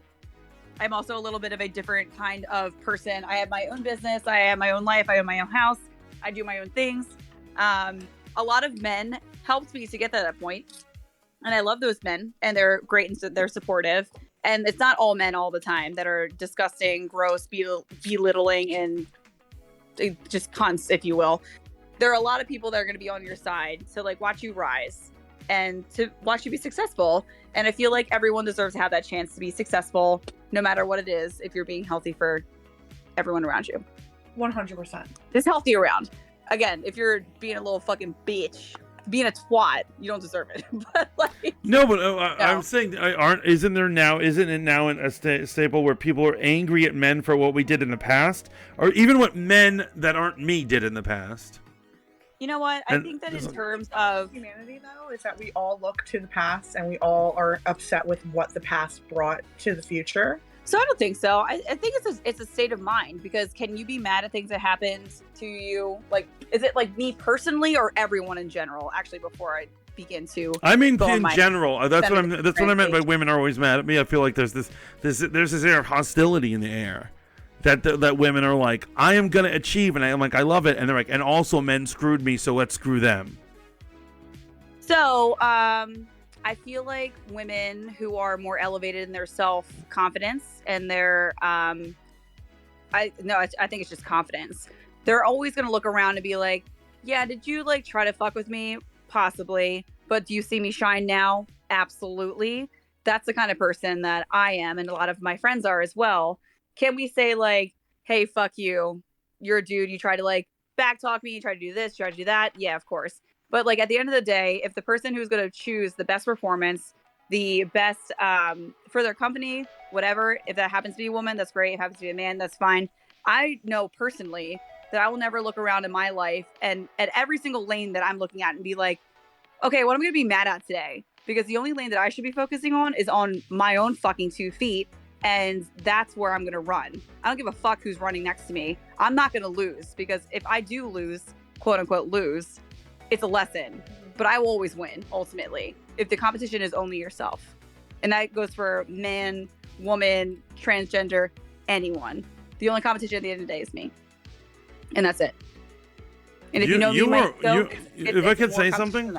G: I'm also a little bit of a different kind of person. I have my own business, I have my own life, I own my own house, I do my own things. A lot of men helped me to get to that point, and I love those men, and they're great and they're supportive. And it's not all men all the time that are disgusting, gross, belittling, and just cunts, if you will. There are a lot of people that are going to be on your side to like watch you rise and to watch you be successful. And I feel like everyone deserves to have that chance to be successful, no matter what it is, if you're being healthy for everyone around you.
F: 100%.
G: Just healthy around. Again, if you're being a little fucking bitch, being a twat, you don't deserve it. But like,
E: no, but I'm saying, isn't it now in a staple where people are angry at men for what we did in the past, or even what men that aren't me did in the past?
G: You know what? I think that in terms of
F: humanity, though, is that we all look to the past and we all are upset with what the past brought to the future.
G: So I don't think so. I think it's a state of mind, because can you be mad at things that happened to you? Like, is it like me personally or everyone in general? Actually, before I begin to,
E: I mean, in general, that's what I meant by women are always mad at me. I feel like there's this air of hostility in the air that women are like, I am gonna achieve, and I'm like, I love it, and they're like, and also men screwed me, so let's screw them.
G: So, I feel like women who are more elevated in their self-confidence and their, I think it's just confidence. They're always going to look around and be like, yeah, did you like try to fuck with me? Possibly. But do you see me shine now? Absolutely. That's the kind of person that I am. And a lot of my friends are as well. Can we say like, hey, fuck you. You're a dude. You try to like backtalk me. You try to do this, you try to do that. Yeah, of course. But like at the end of the day, if the person who's going to choose the best performance, the best for their company, whatever, if that happens to be a woman, that's great. If it happens to be a man, that's fine. I know personally that I will never look around in my life and at every single lane that I'm looking at and be like, okay, what am I going to be mad at today? Because the only lane that I should be focusing on is on my own fucking 2 feet. And that's where I'm going to run. I don't give a fuck who's running next to me. I'm not going to lose, because if I do lose, quote unquote lose, it's a lesson, but I will always win ultimately if the competition is only yourself. And that goes for man, woman, transgender, anyone. The only competition at the end of the day is me. And that's it. And if you know me,
E: if I could say something,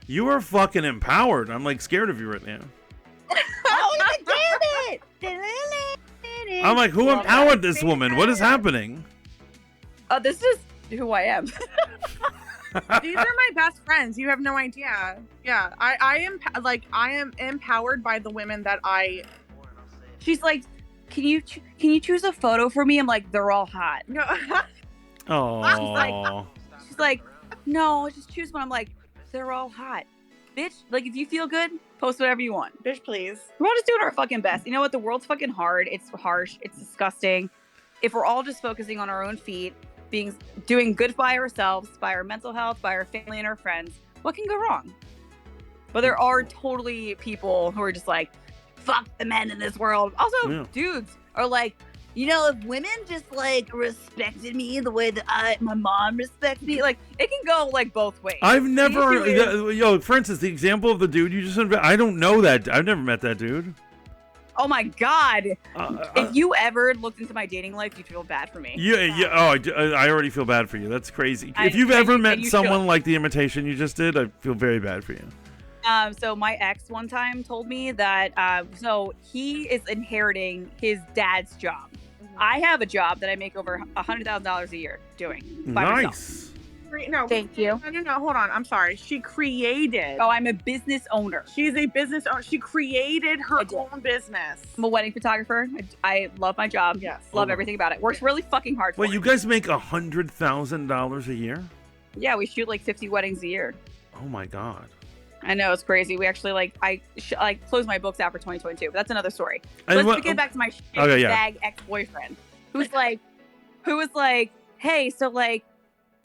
E: you are fucking empowered. I'm like scared of you right now.
G: Oh, damn it!
E: I'm like, who empowered this woman? What is happening?
G: This is who I am.
F: These are my best friends. You have no idea. Yeah, I am empowered by the women that I.
G: She's like, can you choose a photo for me? I'm like, they're all hot.
F: No.
E: Oh.
G: She's like, no, just choose one. I'm like, they're all hot, bitch. Like, if you feel good, post whatever you want,
F: bitch. Please.
G: We're all just doing our fucking best. You know what? The world's fucking hard. It's harsh. It's disgusting. If we're all just focusing on our own feet, doing good by ourselves, by our mental health, by our family and our friends, what can go wrong? But there are totally people who are just like, fuck the men in this world. Also, dudes are like, you know, if women just like respected me the way that my mom respects me, like it can go like both ways.
E: I've never, for instance, the example of the dude you just, I don't know that. I've never met that dude.
G: Oh my God. If you ever looked into my dating life, you'd feel bad for me.
E: Yeah. Oh, I already feel bad for you. That's crazy. If you've ever met someone like the imitation you just did, I feel very bad for you.
G: So my ex one time told me that, so he is inheriting his dad's job. I have a job that I make over $100,000 a year doing by myself.
F: No,
G: thank you.
F: No, hold on. I'm sorry. She created.
G: Oh, I'm a business owner.
F: She's a business owner. She created her own business.
G: I'm a wedding photographer. I love my job.
F: Yes.
G: Love everything about it. Works really fucking hard for
E: Wait, you guys make $100,000 a year?
G: Yeah, we shoot like 50 weddings a year.
E: Oh my God.
G: I know, it's crazy. We actually I closed my books out for 2022, but that's another story.
E: And
G: Let's get back to my bag ex-boyfriend, who was like, hey, so like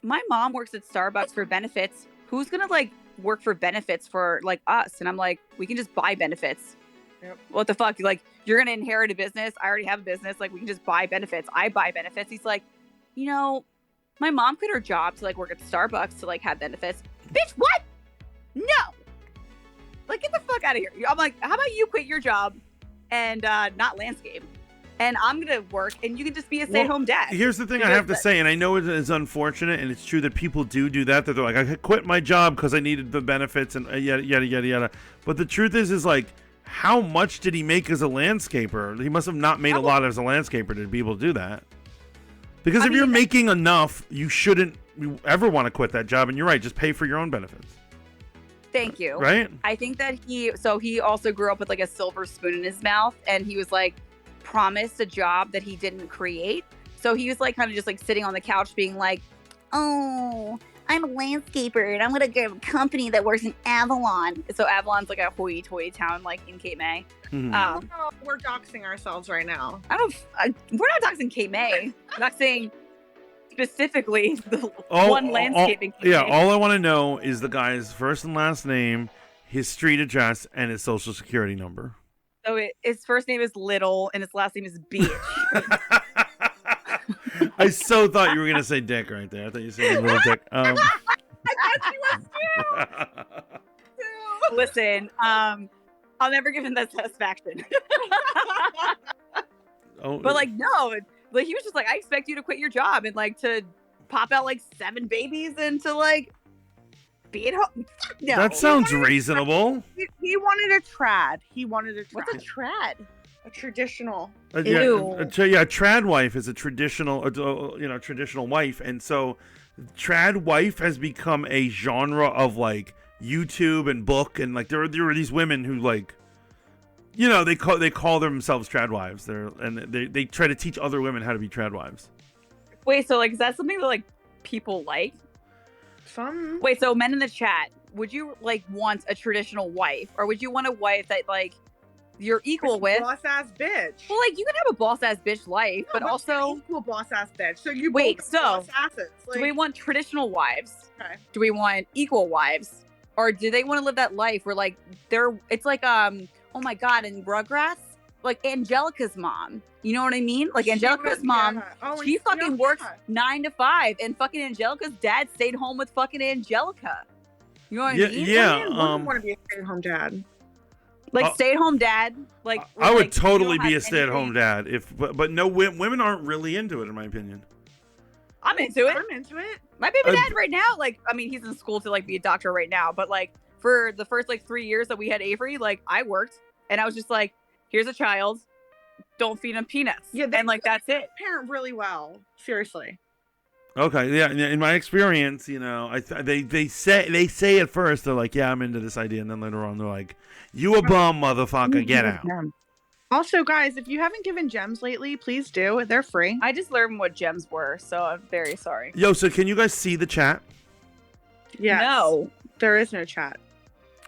G: my mom works at Starbucks for benefits. Who's gonna like work for benefits for like us? And I'm like, we can just buy benefits. Yep. What the fuck? Like, you're gonna inherit a business. I already have a business. Like, we can just buy benefits. I buy benefits. He's like, you know, my mom quit her job to like work at Starbucks to like have benefits. Bitch, what? No. Like, get the fuck out of here. I'm like, how about you quit your job and not landscape? And I'm going to work and you can just be a stay-at-home dad.
E: Here's the thing I have to say, and I know it is unfortunate, and it's true that people do that. That they're like, I quit my job because I needed the benefits and yada, yada, yada, yada. But the truth is like, how much did he make as a landscaper? He must have not made a lot as a landscaper to be able to do that. Because if you're making enough, you shouldn't ever want to quit that job. And you're right, just pay for your own benefits.
G: Thank you.
E: Right?
G: I think that he also grew up with like a silver spoon in his mouth, and he was like promised a job that he didn't create. So he was like kind of just like sitting on the couch being like, oh, I'm a landscaper and I'm going to get a company that works in Avalon. So Avalon's like a hoity-toity town like in Cape May.
E: Mm-hmm.
F: We're doxing ourselves right now.
G: We're not doxing Cape May. We're doxing specifically the one landscaping company.
E: Yeah, all I want to know is the guy's first and last name, his street address, and his social security number.
G: So his first name is Little, and his last name is Beach.
E: I so thought you were going to say Dick right there. I thought you said Little Dick.
F: I thought you was too.
G: Listen, I'll never give him that satisfaction. But like, no. Like, he was just like, I expect you to quit your job and like to pop out like 7 babies and to like be at home. No.
E: That sounds reasonable.
F: He wanted a trad.
G: What's a trad?
F: A traditional.
E: Trad wife is a traditional, traditional wife, and so trad wife has become a genre of like YouTube and book, and like there are these women who like, they call themselves trad wives. They try to teach other women how to be trad wives.
G: Wait, so like, is that something that like people like?
F: Some.
G: Wait, so men in the chat, would you like want a traditional wife, or would you want a wife that like you're equal with?
F: Boss ass bitch.
G: Well, like, you can have a boss ass bitch life, but also
F: equal boss ass bitch. So you
G: wait.
F: both
G: So
F: boss asses. Like,
G: do we want traditional wives?
F: Okay.
G: Do we want equal wives, or do they want to live that life where like it's like oh my god, in Rugrats, like Angelica's mom. You know what I mean? Like Angelica's mom, she fucking works 9 to 5, and fucking Angelica's dad stayed home with fucking Angelica. You know what I mean?
E: Yeah.
F: I wouldn't want to be a stay-at-home dad.
G: Like stay-at-home dad. Like
E: I would totally be a stay-at-home dad but no, women aren't really into it, in my opinion.
G: I'm into it. My baby dad right now, like, I mean, he's in school to like be a doctor right now, but like for the first like 3 years that we had Avery, like I worked, and I was just like, here's a child, don't feed him peanuts. Yeah, and like that's it.
F: Parent really well, seriously.
E: Okay, yeah. In my experience, they say at first they're like, yeah, I'm into this idea, and then later on they're like, you a bum, motherfucker, get out.
F: Also, guys, if you haven't given gems lately, please do. They're free.
G: I just learned what gems were, so I'm very sorry.
E: Yo, so can you guys see the chat?
F: Yes. No, there is no chat.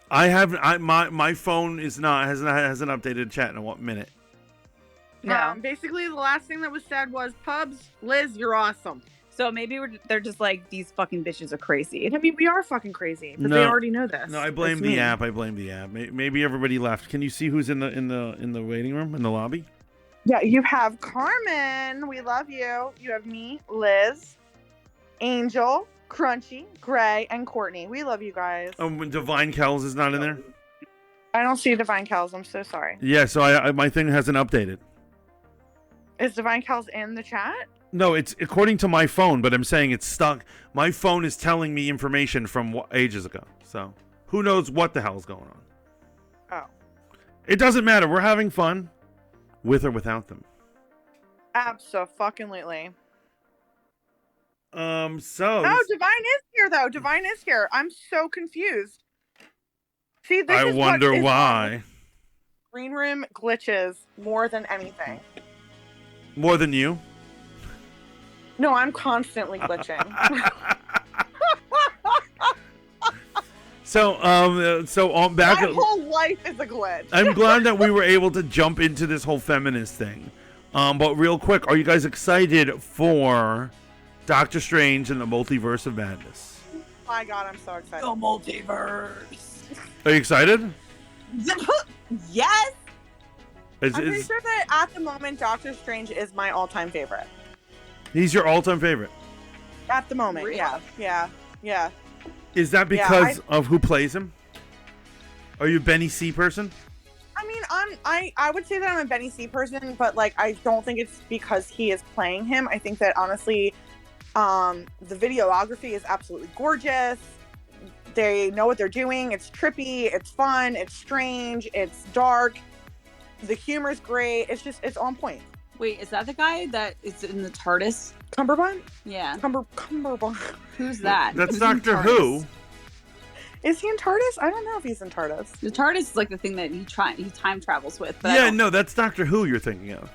E: My phone hasn't updated chat in a minute.
F: No. Basically, the last thing that was said was, Pubs, Liz, you're awesome.
G: So maybe they're just like, these fucking bitches are crazy.
F: I mean, we are fucking crazy, but they already know this.
E: No, I blame the app. Maybe everybody left. Can you see who's in the waiting room, in the lobby?
F: Yeah, you have Carmen. We love you. You have me, Liz, Angel, Crunchy, Gray, and Courtney. We love you guys.
E: Divine Kells is not in there?
F: I don't see Divine Kells. I'm so sorry.
E: Yeah, so my thing hasn't updated.
F: Is Divine Kells in the chat?
E: No, it's according to my phone, but I'm saying it's stuck. My phone is telling me information from ages ago. So who knows what the hell's going on?
F: Oh.
E: It doesn't matter. We're having fun with or without them.
F: Abso-fucking-lutely.
E: So.
F: Oh, Divine is here, though. Divine is here. I'm so confused. See, this
E: I wonder why.
F: Green room glitches more than anything.
E: More than you?
F: No, I'm constantly glitching.
E: So back.
F: My whole life is a glitch.
E: I'm glad that we were able to jump into this whole feminist thing. But real quick, are you guys excited for Doctor Strange and the Multiverse of Madness?
F: Oh my God, I'm so excited.
G: The multiverse.
E: Are you excited?
G: Yes.
F: I'm pretty sure that at the moment, Doctor Strange is my all-time favorite.
E: He's your all-time favorite?
F: At the moment,
G: Really?
F: yeah.
E: Is that because of who plays him? Are you a Benny C person?
F: I mean, I would say that I'm a Benny C person, but like I don't think it's because he is playing him. I think that honestly, the videography is absolutely gorgeous. They know what they're doing. It's trippy, it's fun, it's strange, it's dark. The humor's great. It's on point.
G: Wait, is that the guy that is in the TARDIS?
F: Cumberbatch?
G: Yeah.
F: Cumberbatch.
G: Who's that?
E: That's
G: Who's in
E: Doctor Who.
G: TARDIS?
F: Is he in TARDIS? I don't know if he's in TARDIS.
G: The TARDIS is like the thing that he time travels with. But
E: Yeah, no, that's Doctor Who you're thinking of.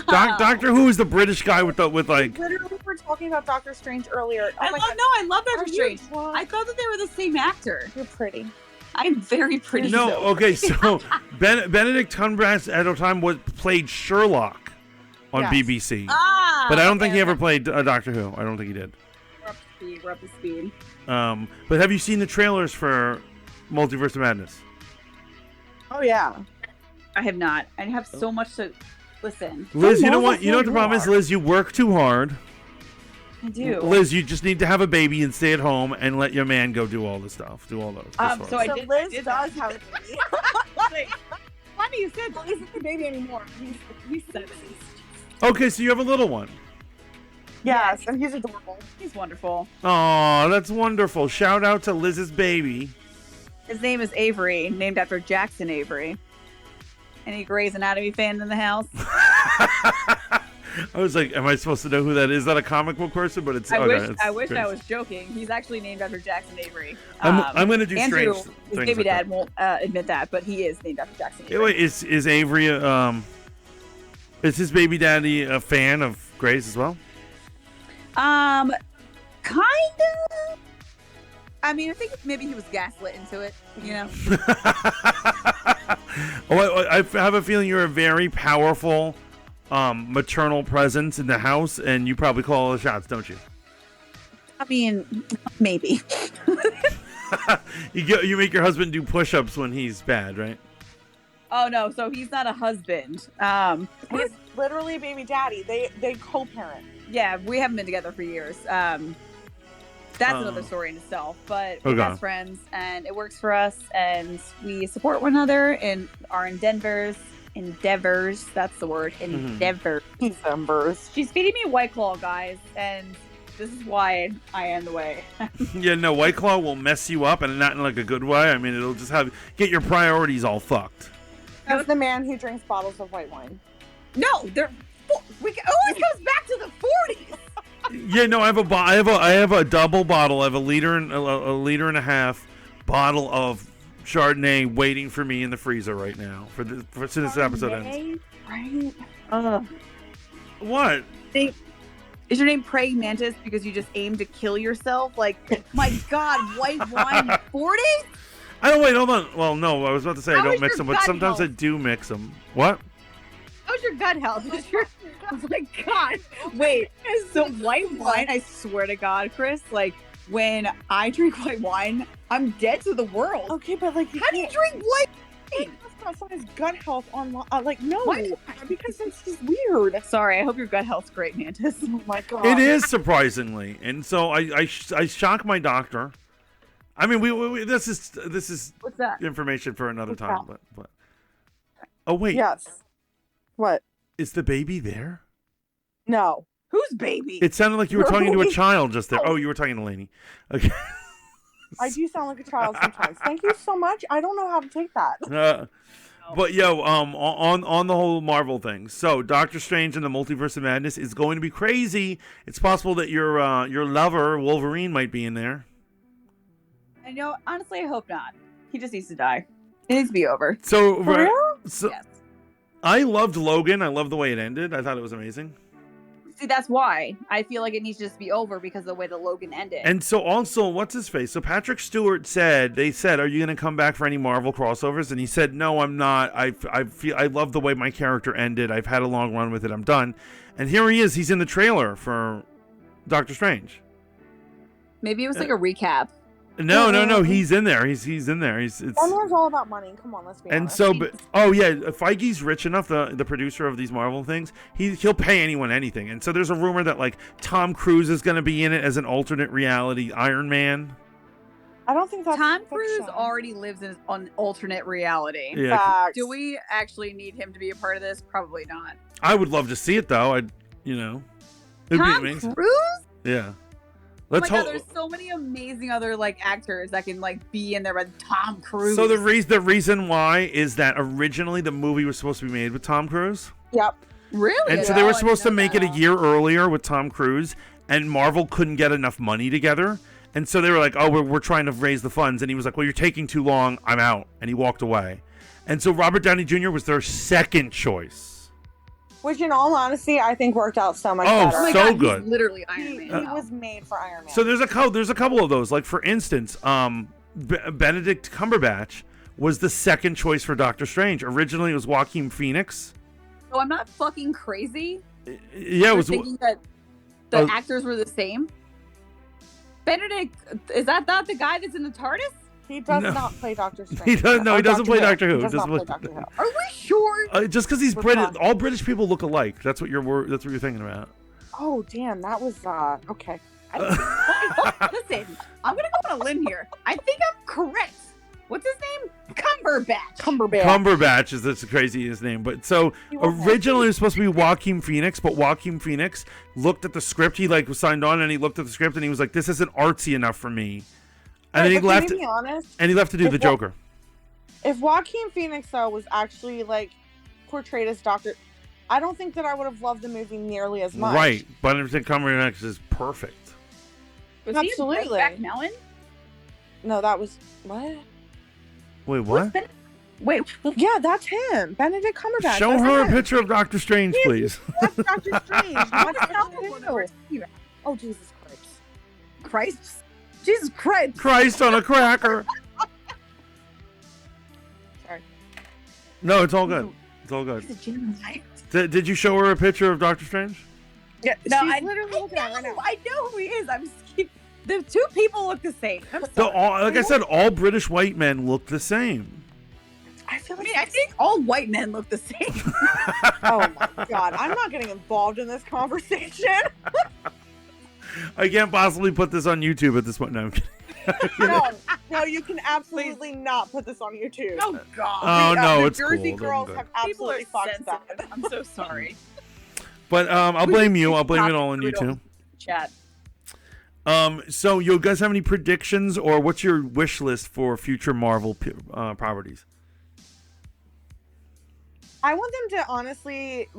E: Doctor Who is the British guy with like.
F: Literally, we were talking about Doctor Strange earlier.
G: I love Doctor Strange.
F: What?
G: I thought that they were the same actor.
F: You're pretty.
G: I'm very pretty.
E: No,
G: though.
E: okay, so Benedict Cumberbatch at the time played Sherlock on
F: Yes.
E: BBC,
G: But
E: but I don't think he ever played Doctor Who. I don't think he did.
G: We're up to speed.
E: But have you seen the trailers for Multiverse of Madness?
F: Oh yeah.
G: I have not. I have so much to listen.
E: Liz, you know
F: long
E: what?
F: is
E: You know what the
F: your
E: problem is,
F: war?
E: Liz? You work too hard.
G: I do.
E: Liz, you just need to have a baby and stay at home and let your man go do all the stuff. Do all those.
G: So I
F: So
G: did.
F: Liz
G: I did
F: does
G: that.
F: have a baby.
G: Wait, funny you said that. He's not a baby anymore. He's 7.
E: Okay, so you have a little one.
F: Yes, and he's adorable.
G: He's wonderful.
E: Oh, that's wonderful. Shout out to Liz's baby.
G: His name is Avery, named after Jackson Avery. Any Grey's Anatomy fan in the house?
E: I was like, am I supposed to know who that is? Is that a comic book person? But it's.
G: I
E: okay,
G: wish
E: great.
G: I was joking. He's actually named after Jackson Avery.
E: I'm going to do
G: Andrew,
E: strange
G: his
E: things.
G: baby
E: like
G: dad
E: that.
G: won't admit that, but he is named after Jackson
E: Hey,
G: Avery.
E: wait, is Avery is his baby daddy a fan of Grey's as well?
G: Kind of. I mean, I think maybe he was gaslit into it, you know?
E: I have a feeling you're a very powerful maternal presence in the house, and you probably call all the shots, don't you?
G: I mean, maybe.
E: You make your husband do push-ups when he's bad, right?
G: Oh, no, so he's not a husband.
F: He's literally baby daddy. They co-parent.
G: Yeah, we haven't been together for years. That's another story in itself. But we're best friends, and it works for us, and we support one another in our endeavors. That's the word. Endeavors.
F: December's.
G: She's feeding me White Claw, guys, and this is why I am the way.
E: Yeah, no, White Claw will mess you up, and not in like a good way. I mean, it'll just get your priorities all fucked.
F: As the man who drinks bottles of white wine.
G: No, it always goes back to the 40s.
E: Yeah, no, I have a double bottle. I have a liter and a half bottle of Chardonnay waiting for me in the freezer right now since this episode ends.
G: Right?
E: What?
G: Is your name Praying Mantis because you just aim to kill yourself? Like, my God, white wine 40?
E: I don't wait. Hold on. Well, no, I was about to say I
G: How
E: don't
G: is
E: mix
G: your
E: them, but
G: gut
E: sometimes I
G: health?
E: do mix them. What?
G: How's your gut health? Oh my God. Wait, so white wine, I swear to God, Chris, like, when I drink white wine, I'm dead to the world.
F: Okay, but like,
G: How do you drink white wine?
F: That's not someone's gut health on like no,
G: What?
F: because that's just weird.
G: Sorry, I hope your gut health's great, Mantis.
F: Oh my God.
E: It is surprisingly, and so I shock my doctor. I mean, we this is
G: What's that?
E: information for another
F: What's
E: time,
F: that?
E: but oh wait,
F: Yes. What?
E: is the baby there?
F: No.
G: Whose baby?
E: It sounded like you were talking to a
F: Really?
E: child just there. Oh, you were talking to Lainey. Okay.
F: I do sound like a child sometimes. Thank you so much. I don't know how to take that.
E: But yo, on the whole Marvel thing. So Doctor Strange and the Multiverse of Madness is going to be crazy. It's possible that your lover Wolverine might be in there.
G: I know, honestly, I hope not. He just needs to die. It needs to be over.
E: So,
F: For real?
E: so
G: Yes.
E: I loved Logan. I loved the way it ended. I thought it was amazing.
G: See, that's why I feel like it needs to just be over because of the way the Logan ended.
E: And so also, what's his face? So Patrick Stewart they said, are you going to come back for any Marvel crossovers? And he said, no, I'm not. I love the way my character ended. I've had a long run with it. I'm done. And here he is. He's in the trailer for Doctor Strange.
G: Maybe it was like a recap.
E: No. He's in there. He's in there.
F: Everyone's all about money. Come on, let's be honest.
E: And so, Feige's rich enough, the producer of these Marvel things, he'll pay anyone anything. And so there's a rumor that like Tom Cruise is going to be in it as an alternate reality Iron Man.
F: I don't think that's
G: Tom Cruise already lives in an alternite reality.
E: Yeah.
F: Facts.
G: Do we actually need him to be a part of this? Probably not.
E: I would love to see it though. It'd be
G: Tom
E: amazing.
G: Cruise?
E: Yeah.
G: Let's hope. There's so many amazing other like actors that can like be in there with Tom Cruise.
E: So the reason why is that originally the movie was supposed to be made with Tom Cruise.
F: Yep.
G: Really?
E: And so they were supposed to make it a year earlier with Tom Cruise, and Marvel couldn't get enough money together. And so they were like, oh, we're trying to raise the funds. And he was like, well, you're taking too long. I'm out. And he walked away. And so Robert Downey Jr. was their second choice.
F: Which, in all honesty, I think worked out so much
E: Oh
F: better.
E: my
G: God,
E: good.
G: He's literally Iron Man.
F: He was made for Iron Man.
E: So there's a couple of those. Like, for instance, Benedict Cumberbatch was the second choice for Doctor Strange. Originally, it was Joaquin Phoenix.
G: So I'm not fucking crazy.
E: Yeah, it was
G: thinking that the actors were the same. Benedict, is that not the guy that's in the TARDIS?
F: He does not play Doctor Strange.
E: He doesn't play Doctor Who.
F: He does not play Doctor Who.
G: Are we sure?
E: Just because he's British, all British people look alike. That's what you're thinking about.
F: Oh damn, that was okay.
G: Listen, I'm gonna go on a limb here. I think I'm correct. What's his name?
E: Cumberbatch is the craziest name. But so originally it was supposed to be Joaquin Phoenix, but Joaquin Phoenix looked at the script. He like signed on and he looked at the script and he was like, "This isn't artsy enough for me." And then he left.
F: To be honest,
E: and he left to do the Joker.
F: If Joaquin Phoenix though was actually like portrayed as Doctor, I don't think that I would have loved the movie nearly as much.
E: Right, Benedict Cumberbatch is perfect.
G: Was
F: Absolutely.
G: He Melon?
F: No, that was what?
E: Wait, what?
G: Wait.
F: Yeah, that's him, Benedict Cumberbatch.
E: Show her a picture of Doctor Strange, please.
F: That's Doctor Strange. Not Doctor Who. Oh Jesus Christ! Jesus Christ!
E: Christ on a cracker.
F: Sorry.
E: No, it's all good. It's all good. Did you show her a picture of Doctor Strange?
F: Yeah,
G: no,
F: she's literally looking at it right now.
G: I know who he is. The two people look the same.
E: Like I said, all British white men look the same.
F: I
G: think all white men look the same.
F: Oh my god, I'm not getting involved in this conversation.
E: I can't possibly put this on YouTube at this point. No, I'm kidding.
F: No, you can absolutely not put this on YouTube.
G: Oh god.
E: Oh no,
F: the
E: it's
F: Jersey
E: cool.
F: girls have absolutely fucked that.
G: I'm so sorry.
E: But I'll blame you. I'll blame it all on you too.
G: Chat.
E: So you guys have any predictions or what's your wish list for future Marvel properties?
F: I want them to honestly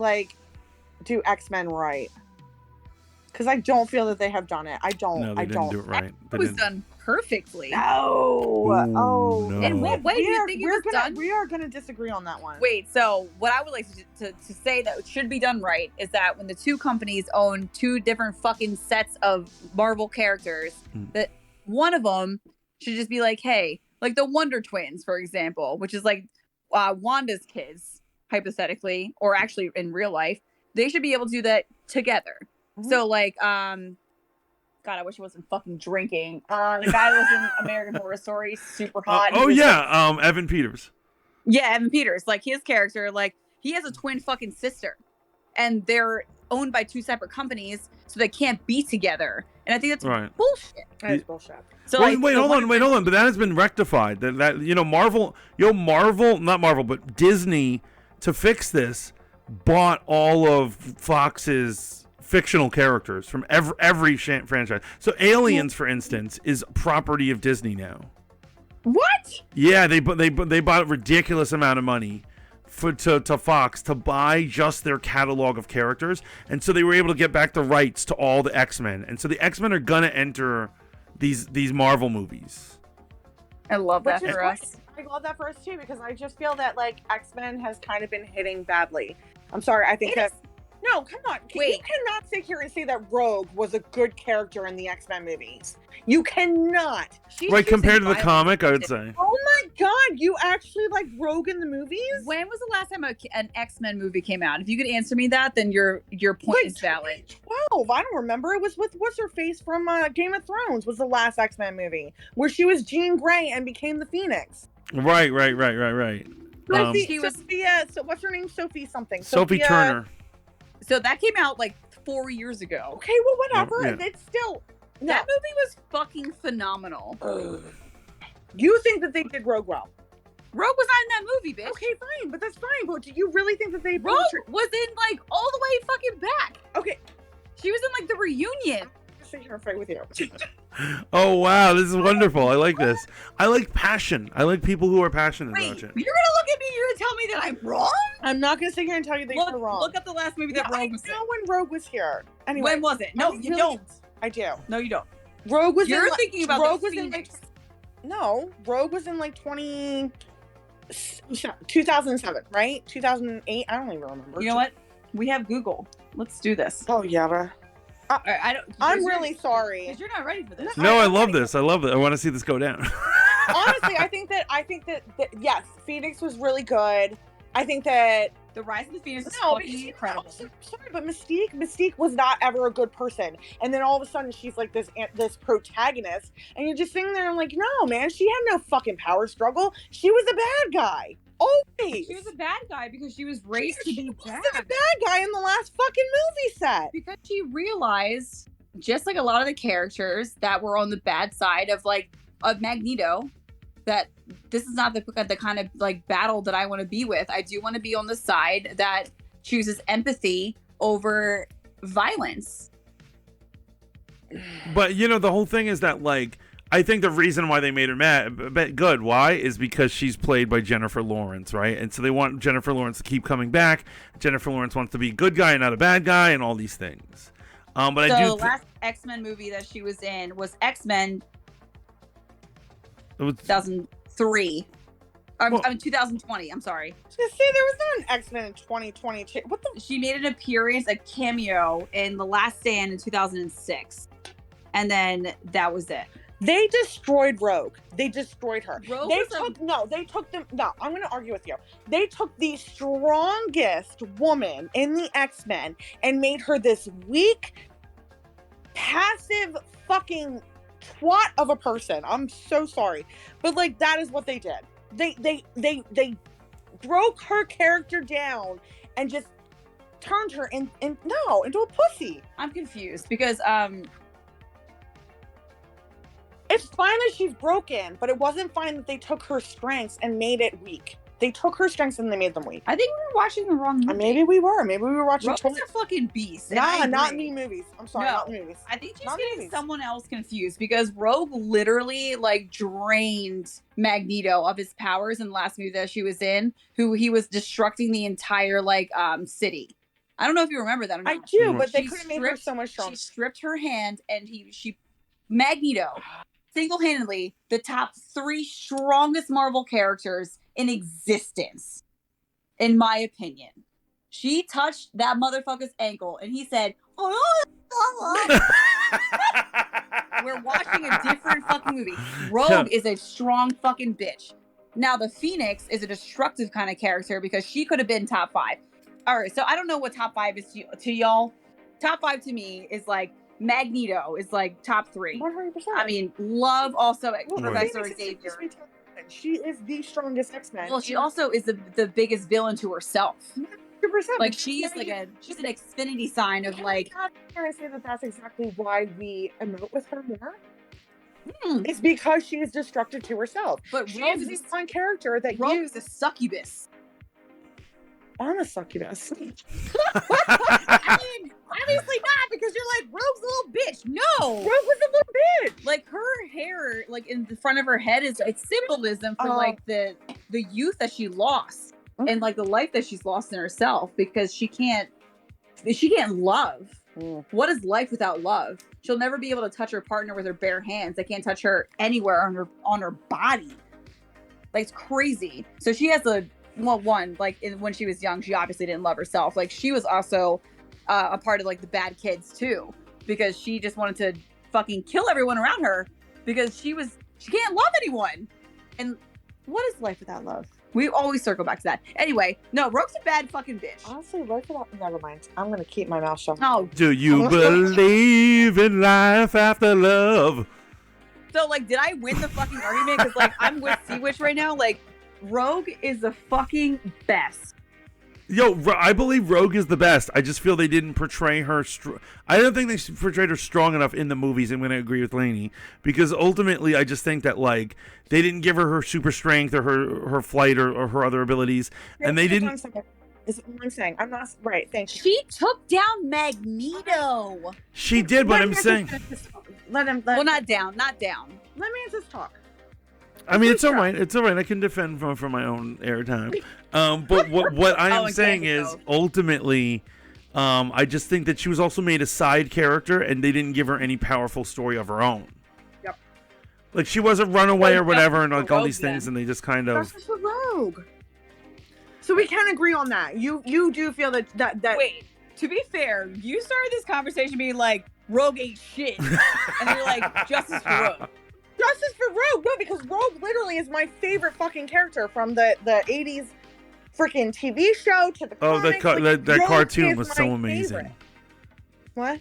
F: do X-Men right. Because I don't feel that they have done it.
E: No, they didn't do it right.
G: It was done perfectly.
F: No.
E: No.
G: And what way do you think it was done?
F: We are going to disagree on that one.
G: Wait, so what I would like to say that should be done right is that when the two companies own two different fucking sets of Marvel characters, that one of them should just be like, hey, like the Wonder Twins, for example, which is like Wanda's kids, hypothetically, or actually in real life, they should be able to do that together. So like, God, I wish I wasn't fucking drinking. The guy that was in American Horror Story, super hot.
E: Evan Peters.
G: Yeah, Evan Peters. Like his character, like he has a twin fucking sister, and they're owned by two separate companies, so they can't be together. And I think that's bullshit.
F: That is bullshit.
G: So
E: wait, hold on. But that has been rectified. That Marvel, not Marvel, but Disney, to fix this, bought all of Fox's fictional characters from every franchise. So Aliens, for instance, is property of Disney now.
F: What?
E: Yeah, they bought a ridiculous amount of money to Fox to buy just their catalog of characters, and so they were able to get back the rights to all the X-Men, and so the X-Men are gonna enter these Marvel movies.
G: I love that for us.
F: I love that for us too, because I just feel that like X-Men has kind of been hitting badly. I'm sorry, I think that No, come on.
G: Wait.
F: You cannot sit here and say that Rogue was a good character in the X-Men movies. You cannot.
G: She's
E: Right,
G: choosing
E: compared to the
G: violence.
E: comic, I would say.
F: Oh my god, you actually like Rogue in the movies?
G: When was the last time an X-Men movie came out? If you could answer me that, then your point
F: Like
G: is valid.
F: 2012. I don't remember. It was with what's her face from Game of Thrones. Was the last X-Men movie where she was Jean Grey and became the Phoenix.
E: Right.
F: Sophia. So what's her name? Sophie something.
E: Sophie
F: Sophia-
E: Turner.
G: So that came out like 4 years ago.
F: Okay, well, whatever.
E: Yeah.
F: It's still no.
G: That movie was fucking phenomenal.
F: You think that they did Rogue well?
G: Rogue was not in that movie, bitch.
F: Okay, fine, but that's fine. But do you really think that they
G: Rogue was in like all the way fucking back.
F: Okay,
G: She was in like the reunion.
F: I'll sit here and fight with you.
E: Oh wow, this is wonderful. I like this. I like passion. I like people who are passionate
G: Wait,
E: about
G: you're
E: it.
G: gonna look at me, you're gonna tell me that I'm wrong?
F: I'm not gonna sit here and tell you that you're wrong.
G: Look up the last movie that
F: I
G: Rogue was in.
F: know when Rogue was here. Anyway,
G: When was it? No, you don't.
F: I do.
G: No, you don't.
F: Rogue was.
G: You're
F: in,
G: thinking about
F: Rogue
G: the
F: was in like.
G: Phoenix.
F: No, Rogue was in like 2007, right? 2008. I don't even remember.
G: You know what? We have Google. Let's do this.
F: Oh yeah.
G: All right, I don't.
F: I'm really sorry.
G: Because you're not ready for this.
E: No, I love this. I love it. I want to see this go down.
F: Honestly, I think that yes, Phoenix was really good. I think that
G: The Rise of the Phoenix is
F: no,
G: fucking
F: because
G: incredible.
F: sorry, but Mystique was not ever a good person, and then all of a sudden she's like this protagonist, and you're just sitting there and like, no, man, she had no fucking power struggle. She was a bad guy. Always.
G: She was a bad guy because she was raised to be bad.
F: a bad guy in the last fucking movie set.
G: Because she realized, just like a lot of the characters that were on the bad side of Magneto, that this is not the kind of like battle that I want to be with. I do want to be on the side that chooses empathy over violence.
E: But the whole thing is that I think the reason why they made her good, why, is because she's played by Jennifer Lawrence, right? And so they want Jennifer Lawrence to keep coming back. Jennifer Lawrence wants to be a good guy and not a bad guy, and all these things. But
G: so
E: I do.
G: The last X-Men movie that she was in was X-Men 2003. I mean 2020. I'm sorry.
F: I was gonna say there was not an X-Men in 2022. What the?
G: She made an appearance, a cameo in The Last Stand in 2006, and then that was it.
F: They destroyed Rogue. They destroyed her.
G: Rogue
F: They
G: was
F: took them. No, I'm going to argue with you. They took the strongest woman in the X-Men and made her this weak, passive fucking twat of a person. I'm so sorry, but that is what they did. They broke her character down and just turned her into a pussy.
G: I'm confused because
F: It's fine that she's broken, but it wasn't fine that they took her strengths and made it weak. They took her strengths and they made them weak.
G: I think we were watching the wrong movie.
F: Maybe we were. Maybe we were watching.
G: Rogue's a fucking beast. and
F: Nah,
G: I
F: not in
G: agree.
F: the movies. I'm sorry,
G: No.
F: not in the movies.
G: I think she's
F: Not
G: getting
F: movies.
G: someone else confused because Rogue literally drained Magneto of his powers in the last movie that she was in, who he was destructing the entire city. I don't know if you remember that or not.
F: I do, but they
G: She
F: could have made her so much
G: She
F: stronger.
G: stripped her hand and Magneto, single-handedly, the top 3 strongest Marvel characters in existence, in my opinion. She touched that motherfucker's ankle and he said, we're watching a different fucking movie. Rogue is a strong fucking bitch. Now, the Phoenix is a destructive kind of character because she could have been top 5. All right, so I don't know what top 5 is to y'all. Top 5 to me is Magneto is top 3.
F: 100%.
G: I mean, love also Professor
F: Phoenix is
G: Xavier.
F: supposed to be top 10. She is the strongest X-Men.
G: Well, she also is the biggest villain to herself.
F: 100%.
G: She's she's an Xfinity sign of
F: Can I say that that's exactly why we emote with her more? It's because she is destructive to herself.
G: But
F: She
G: Rogue
F: is
G: is
F: the fun character that
G: Rogue
F: you.
G: is a succubus.
F: I'm a succubus.
G: I mean, obviously not because you're Rogue's a little bitch. No,
F: Rogue was a little bitch.
G: her hair, in the front of her head is symbolism for the youth that she lost and the life that she's lost in herself because she can't love. What is life without love? She'll never be able to touch her partner with her bare hands. They can't touch her anywhere on her body. It's crazy. So she has when she was young, she obviously didn't love herself. She was also a part of like the bad kids too, because she just wanted to fucking kill everyone around her because she can't love anyone. And what is life without love? We always circle back to that. Anyway, no, Rogue's a bad fucking bitch.
F: Honestly, life without. Never mind. I'm gonna keep my mouth shut.
G: No.
E: Do you believe in life after love?
G: So, like, did I win the fucking argument? Because, like, I'm with Sea Witch right now. Like, Rogue is the fucking best.
E: Yo, I believe Rogue is the best. I just feel they didn't portray her. I don't think they portrayed her strong enough in the movies. I'm going to agree with Lainey because ultimately, I just think that like they didn't give her super strength or her flight or her other abilities, and they didn't.
F: Is what I'm saying. I'm not right. Thank you.
G: She took down Magneto.
E: She did, but I'm saying.
F: Let him.
G: Well, not down. Not down.
F: Let me just talk.
E: I mean, it's all right. It's all right. I can defend from my own airtime. But what I am saying is, ultimately, I just think that she was also made a side character, and they didn't give her any powerful story of her own.
F: Yep.
E: Like she was a runaway or whatever, and like all these things, and they just kind of.
F: That's for Rogue. So we can agree on that. You do feel that.
G: Wait. To be fair, you started this conversation being like Rogue ain't shit, and you're like justice for Rogue.
F: Justice for Rogue, no, because Rogue literally is my favorite fucking character from the 80s freaking TV show to the comics.
E: That cartoon was so amazing.
F: Favorite. What?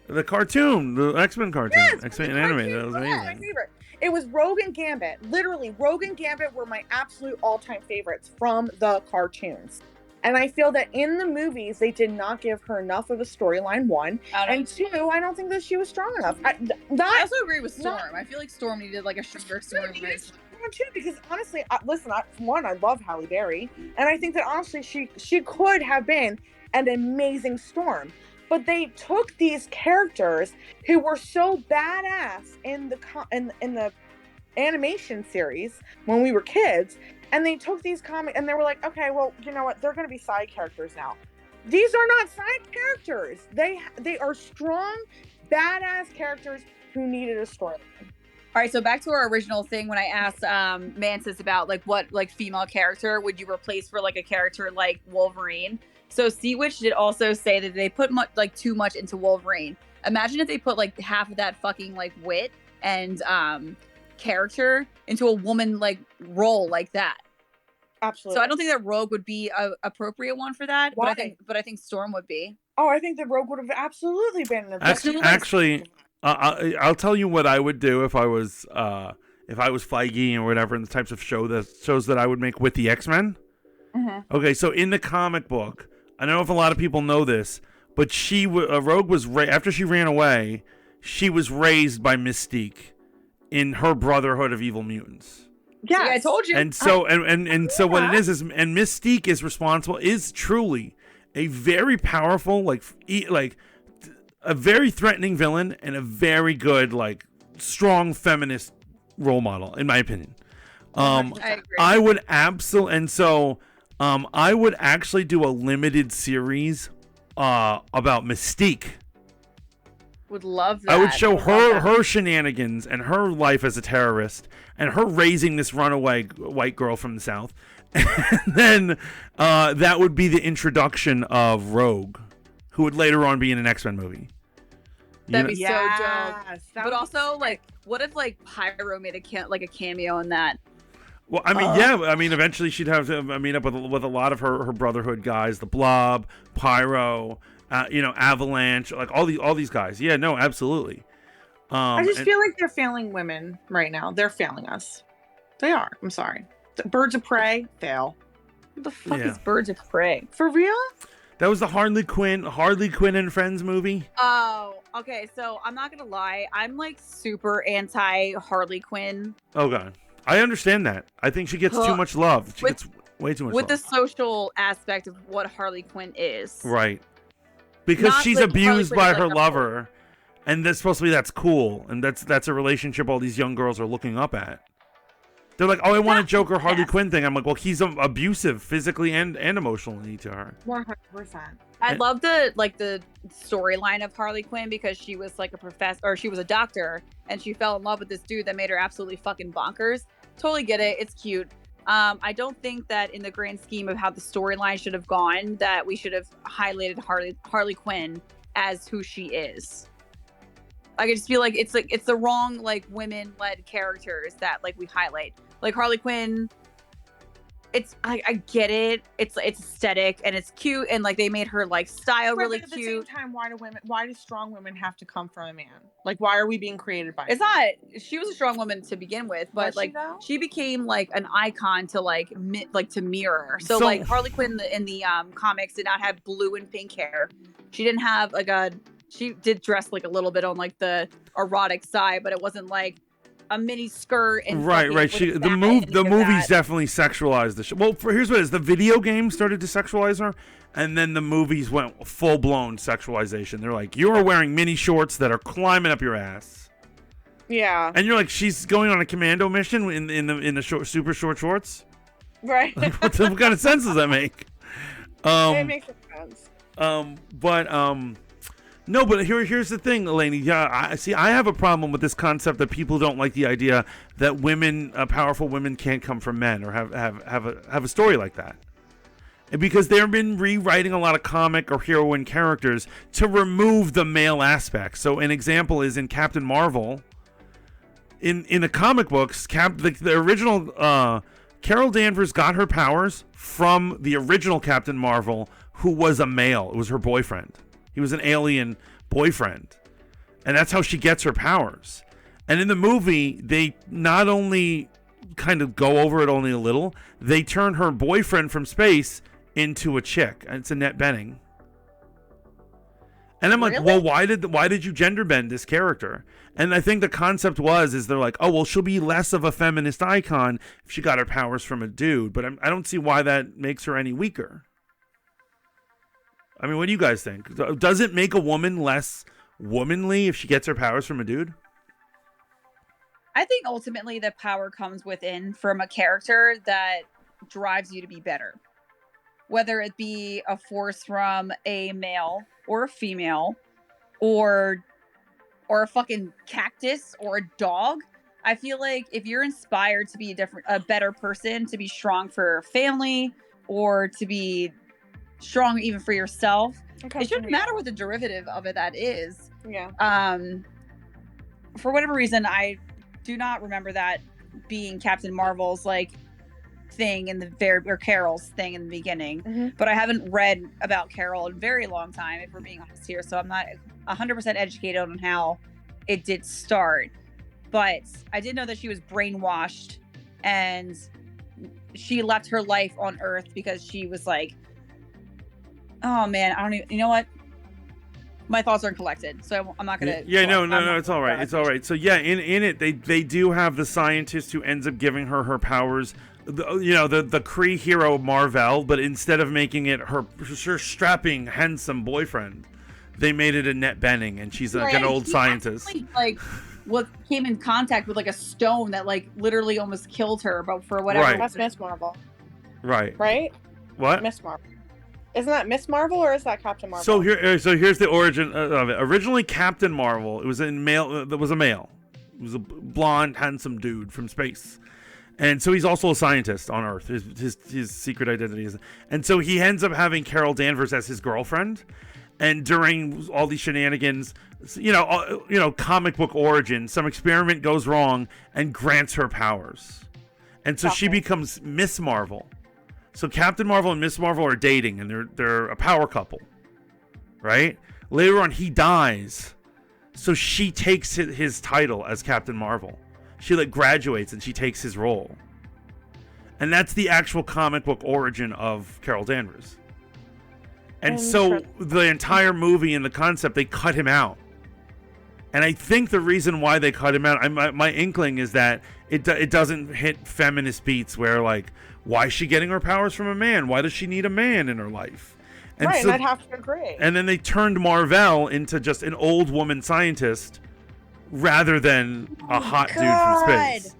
E: The cartoon, the X-Men cartoon,
F: Yes,
E: X-Men animated, that was amazing.
F: My favorite. It was Rogue and Gambit. Literally, Rogue and Gambit were my absolute all-time favorites from the cartoons. And I feel that in the movies, they did not give her enough of a storyline, one. And two, I don't think that she was strong enough. I
G: also agree with Storm. I feel like Storm needed like a stronger story.
F: Too, because honestly, listen, I love Halle Berry. And I think that honestly, she could have been an amazing Storm. But they took these characters who were so badass in the animation series when we were kids, and they took these comics and they were like, okay, well, you know what? They're going to be side characters now. These are not side characters. They are strong, badass characters who needed a story.
G: All right, so back to our original thing when I asked Mantis about like what like female character would you replace for like a character like Wolverine. So Sea Witch did also say that they put too much into Wolverine. Imagine if they put like half of that fucking like wit and character into a woman like role like that.
F: Absolutely.
G: So I don't think that Rogue would be a appropriate one for that.
F: Why?
G: But I think Storm would be.
F: Oh, I think that Rogue would have absolutely been an
E: Actually, I'll tell you what I would do if I was Feige or whatever, and the types of shows that I would make with the X-Men.
F: Mm-hmm.
E: Okay, so in the comic book, I don't know if a lot of people know this, but Rogue was after she ran away, she was raised by Mystique in her Brotherhood of Evil Mutants.
F: Yeah,
G: I told you.
E: And so and so what it is and Mystique is truly a very powerful like a very threatening villain and a very good like strong feminist role model in my opinion.
G: I agree.
E: I would absolutely, and so I would actually do a limited series about Mystique.
G: Would love that.
E: I would show her shenanigans and her life as a terrorist and her raising this runaway white girl from the South. And then that would be the introduction of Rogue, who would later on be in an X-Men movie.
G: That'd be so dope.
F: Yes,
G: But also, like, what if like Pyro made a cameo in that?
E: Well, I mean, yeah. I mean, eventually she'd have to meet up with a lot of her Brotherhood guys, the Blob, Pyro, Avalanche, like all these guys. Yeah, no, absolutely.
F: I just feel like they're failing women right now. They're failing us. They are. I'm sorry. Birds of Prey fail.
G: What the fuck is Birds of Prey?
F: For real?
E: That was the Harley Quinn and Friends movie.
G: Oh, okay. So I'm not gonna lie. I'm like super anti Harley Quinn.
E: Oh god, I understand that. I think she gets too much love. She gets way too much love.
G: With the social aspect of what Harley Quinn is.
E: Right. Because
G: Not
E: she's
G: like
E: abused
G: Harley
E: by
G: Quinn
E: her
G: is like
E: lover, and that's supposed to be that's cool, and that's a relationship all these young girls are looking up at. They're like, oh, I want a Joker Harley Quinn thing. I'm like, well, he's abusive physically and emotionally to her.
F: 100%.
G: I love the storyline of Harley Quinn because she was like a professor, or she was a doctor, and she fell in love with this dude that made her absolutely fucking bonkers. Totally get it. It's cute. I don't think that in the grand scheme of how the storyline should have gone, that we should have highlighted Harley Quinn as who she is. I just feel like it's the wrong like women-led characters that like we highlight. Like Harley Quinn, I get it. It's aesthetic and it's cute and like they made her like style really
F: but at
G: cute.
F: the same time, why do strong women have to come from a man? Like, why are we being created by?
G: It's not. She was a strong woman to begin with, but like she became like an icon to to mirror. So like Harley Quinn in the comics did not have blue and pink hair. She didn't have she did dress like a little bit on like the erotic side, but it wasn't like a mini skirt and
E: right. The movies definitely sexualized the show. Well, here's what it is: the video game started to sexualize her, and then the movies went full blown sexualization. They're like, you're wearing mini shorts that are climbing up your ass.
F: Yeah.
E: And you're like, she's going on a commando mission in the super short shorts.
F: Right.
E: What kind of sense does that make?
F: It makes sense.
E: No, but here's the thing, Eleni. Yeah, I have a problem with this concept that people don't like the idea that powerful women can't come from men or have a story like that. And because they've been rewriting a lot of comic or heroine characters to remove the male aspect. So an example is in Captain Marvel. In the comic books, the original Carol Danvers got her powers from the original Captain Marvel, who was a male. It was her boyfriend. He was an alien boyfriend. And that's how she gets her powers. And in the movie, they not only kind of go over it only a little, they turn her boyfriend from space into a chick. And it's Annette Bening. And I'm like, well, why did you gender bend this character? And I think the concept is they're like, oh, well, she'll be less of a feminist icon if she got her powers from a dude. But I don't see why that makes her any weaker. I mean, what do you guys think? Does it make a woman less womanly if she gets her powers from a dude?
G: I think ultimately the power comes within from a character that drives you to be better. Whether it be a force from a male or a female or a fucking cactus or a dog. I feel like if you're inspired to be a better person, to be strong for your family or to be strong even for yourself, it shouldn't matter what the derivative of it that is.
F: Yeah.
G: For whatever reason, I do not remember that being Captain Marvel's like thing in the or Carol's thing in the beginning. But I haven't read about Carol in a very long time, if we're being honest here. So I'm not 100% educated on how it did start. But I did know that she was brainwashed and she left her life on Earth because she was like, oh man, I don't even, you know what? My thoughts aren't collected, so I'm not gonna.
E: Yeah, no, it's all right. It's all right. So yeah, in it, they do have the scientist who ends up giving her powers. The Kree hero Marvel, but instead of making it her strapping, handsome boyfriend, they made it Annette Bening, and she's like an old scientist.
G: Like, what came in contact with like a stone that like literally almost killed her, but for whatever.
E: Right.
F: That's Miss Marvel.
E: Right.
F: Right.
E: What?
F: Miss Marvel. Isn't that Miss Marvel or is that Captain Marvel?
E: So here's the origin of it. Originally, Captain Marvel. It was a male. It was a blonde, handsome dude from space, and so he's also a scientist on Earth. His secret identity is, and so he ends up having Carol Danvers as his girlfriend. And during all these shenanigans, comic book origin, some experiment goes wrong and grants her powers, and so she becomes Miss Marvel. So Captain Marvel and Miss Marvel are dating, and they're a power couple, right? Later on, he dies, so she takes his title as Captain Marvel. She graduates, and she takes his role, and that's the actual comic book origin of Carol Danvers. And so the entire movie and the concept, they cut him out. And I think the reason why they cut him out, my inkling is that it doesn't hit feminist beats where why is she getting her powers from a man? Why does she need a man in her life? And
F: right, and I'd have to agree.
E: And then they turned Marvel into just an old woman scientist rather than a hot dude from space.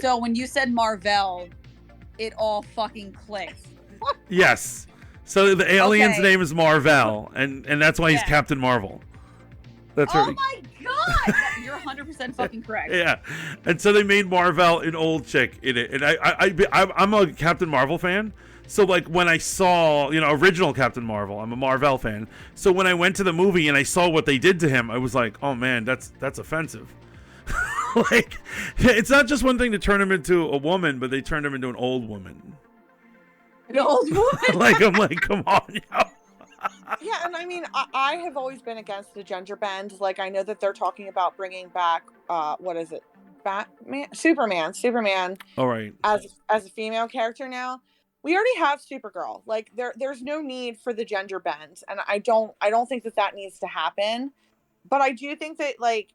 G: So when you said Marvel, it all fucking clicked.
E: Yes. So the alien's name is Marvel, and that's why he's Captain Marvel. That's
G: Oh
E: her.
G: my god! You're 100% fucking correct.
E: Yeah, and so they made Marvel an old chick in it, and I'm a Captain Marvel fan. So like when I saw, original Captain Marvel, I'm a Marvel fan. So when I went to the movie and I saw what they did to him, I was like, oh man, that's offensive. Like, it's not just one thing to turn him into a woman, but they turned him into an old woman.
G: An old woman.
E: Like, I'm like, come on,
F: Yeah, and I mean, I have always been against the gender bend. Like, I know that they're talking about bringing back, what is it? Superman.
E: All right.
F: As a female character now. We already have Supergirl. Like, there's no need for the gender bend, and I don't think that needs to happen. But I do think that, like,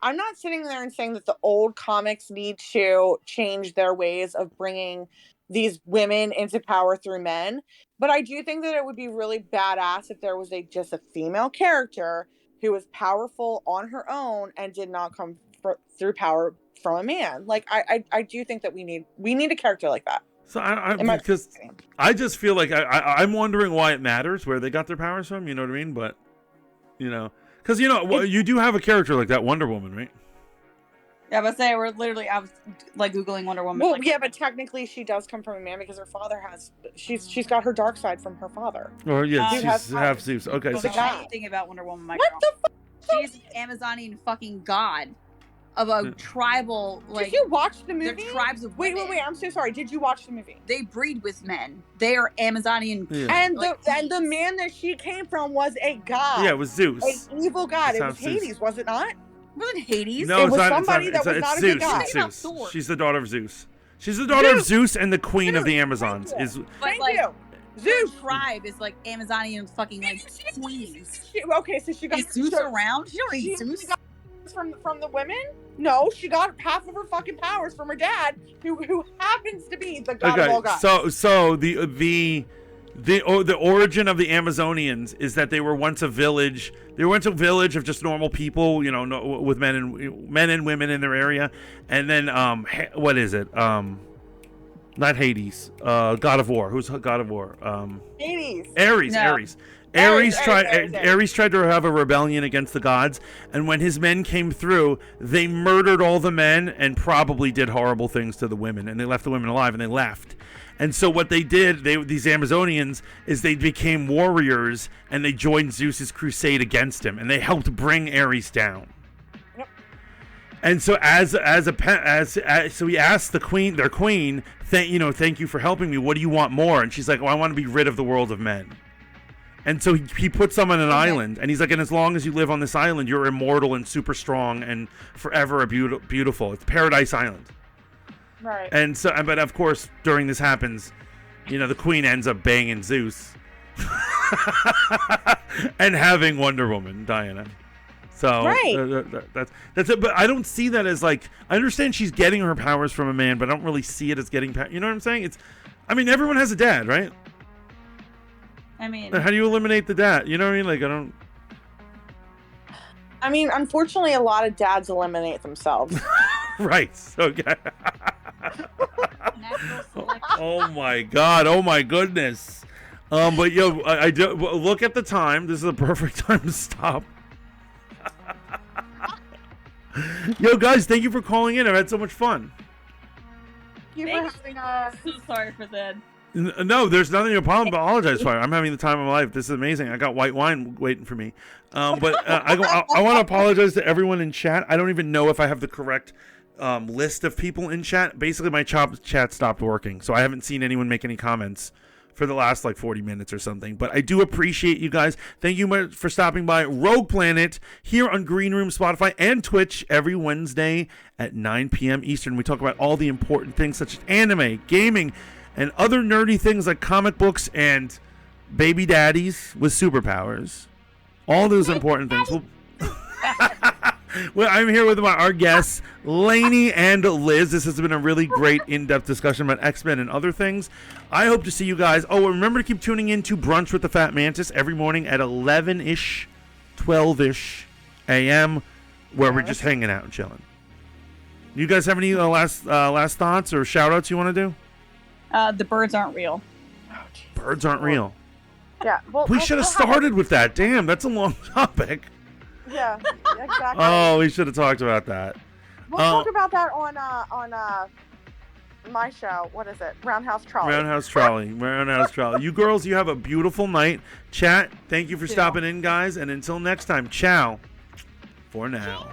F: I'm not sitting there and saying that the old comics need to change their ways of bringing these women into power through men. But I do think that it would be really badass if there was just a female character who was powerful on her own and did not come through power from a man. Like, I do think that we need a character like that.
E: So because I just feel like I'm wondering why it matters where they got their powers from. You know what I mean? But because you do have a character like that, Wonder Woman, right?
G: Yeah, but I was like Googling Wonder Woman.
F: Well,
G: like,
F: yeah, but technically she does come from a man because her father she's got her dark side from her father.
E: Or yeah,
F: Who has
E: she's half Zeus. Okay,
G: don't
E: so
G: know anything about Wonder Woman, my
F: What
G: girl.
F: the fuck?
G: She's an Amazonian fucking god of a tribal, like,
F: did you watch the movie?
G: they're tribes of
F: Wait,
G: women.
F: I'm so sorry. Did you watch the movie?
G: They breed with men. They are Amazonian.
E: Yeah.
F: And
G: like,
F: the man that she came from was a god.
E: yeah, it was Zeus.
F: An evil god.
E: It
F: It was
E: sounds Zeus.
F: Hades, was it not?
G: wasn't Hades.
E: No,
F: It
E: it's
F: was
E: not.
F: somebody
E: it's
F: that was
E: it's
F: not a
E: Zeus.
F: good guy.
E: It's
G: Think about
E: Zeus.
G: Thor.
E: She's the daughter of Zeus. She's the daughter of Zeus and the queen of the
F: Zeus.
E: Amazons.
F: Thank
E: Is
F: you.
G: But,
F: Thank
G: like,
F: you.
G: Zeus
F: Zeus.
G: tribe is like Amazonian fucking like queens.
F: Okay, so she got
G: Is Zeus around? You don't need
F: she
G: Zeus.
F: got from the women? No, she got half of her fucking powers from her dad, who happens to be the god of all
E: okay.
F: gods.
E: So the origin of the Amazonians is that they were once a village. They were once a village of just normal people, with men and women in their area. And then what is it? Not Hades. God of War. Who's God of War?
F: Hades.
E: Ares.
G: No.
E: Ares.
F: Ares
E: Ares tried to have a rebellion against the gods, and when his men came through, they murdered all the men and probably did horrible things to the women, and they left the women alive, and they left. And so what they did, these Amazonians, is they became warriors, and they joined Zeus's crusade against him, and they helped bring Ares down.
F: Yep.
E: And so so he asked their queen, thank you for helping me. What do you want more? And she's like, I want to be rid of the world of men. And so he puts them on an island, and he's like, and as long as you live on this island, you're immortal and super strong and forever beautiful. It's Paradise Island.
F: Right.
E: And so, but of course, during this happens, the queen ends up banging Zeus and having Wonder Woman, Diana. So
F: Right.
E: that's it. But I don't see that as like, I understand she's getting her powers from a man, but I don't really see it as getting you know what I'm saying? Everyone has a dad, right?
G: I mean,
E: How do you eliminate the dad? You know what I mean? Like,
F: Unfortunately, a lot of dads eliminate themselves.
E: right. Okay.
G: natural selection.
E: Oh my God. Oh my goodness. But I do look at the time. This is a perfect time to stop. Yo, guys, thank you for calling in. I've had so much fun.
F: You were having a...
G: So sorry for that.
E: No, there's nothing to apologize for. I'm having the time of my life. This is amazing. I got white wine waiting for me. But I want to apologize to everyone in chat. I don't even know if I have the correct list of people in chat. Basically, my chat stopped working, so I haven't seen anyone make any comments for the last 40 minutes or something. But I do appreciate you guys. Thank you much for stopping by Rogue Planet here on Green Room, Spotify, and Twitch every Wednesday at 9 p.m. Eastern. We talk about all the important things such as anime, gaming, and other nerdy things like comic books and baby daddies with superpowers. All those important things. Well, I'm here with our guests, Lainey and Liz. This has been a really great in-depth discussion about X-Men and other things. I hope to see you guys. Oh, remember to keep tuning in to Brunch with the Fat Mantis every morning at 11-ish, 12-ish a.m., where we're just hanging out and chilling. You guys have any last thoughts or shout-outs you want to do?
G: The birds aren't real.
E: Birds aren't real.
F: Yeah. Well,
E: We should have started with that. Damn, that's a long topic.
F: Yeah, exactly.
E: Oh, we should have talked about that.
F: We'll talk about that on my show. What is it? Roundhouse Trolley.
E: Roundhouse Trolley. You girls, you have a beautiful night. Chat, thank you for stopping in, guys. And until next time, ciao for now.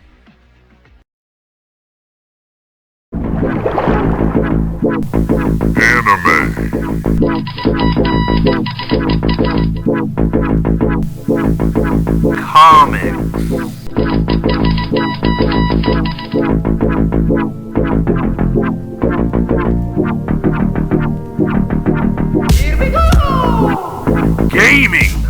A: Comics.
C: Here we go!
A: Gaming.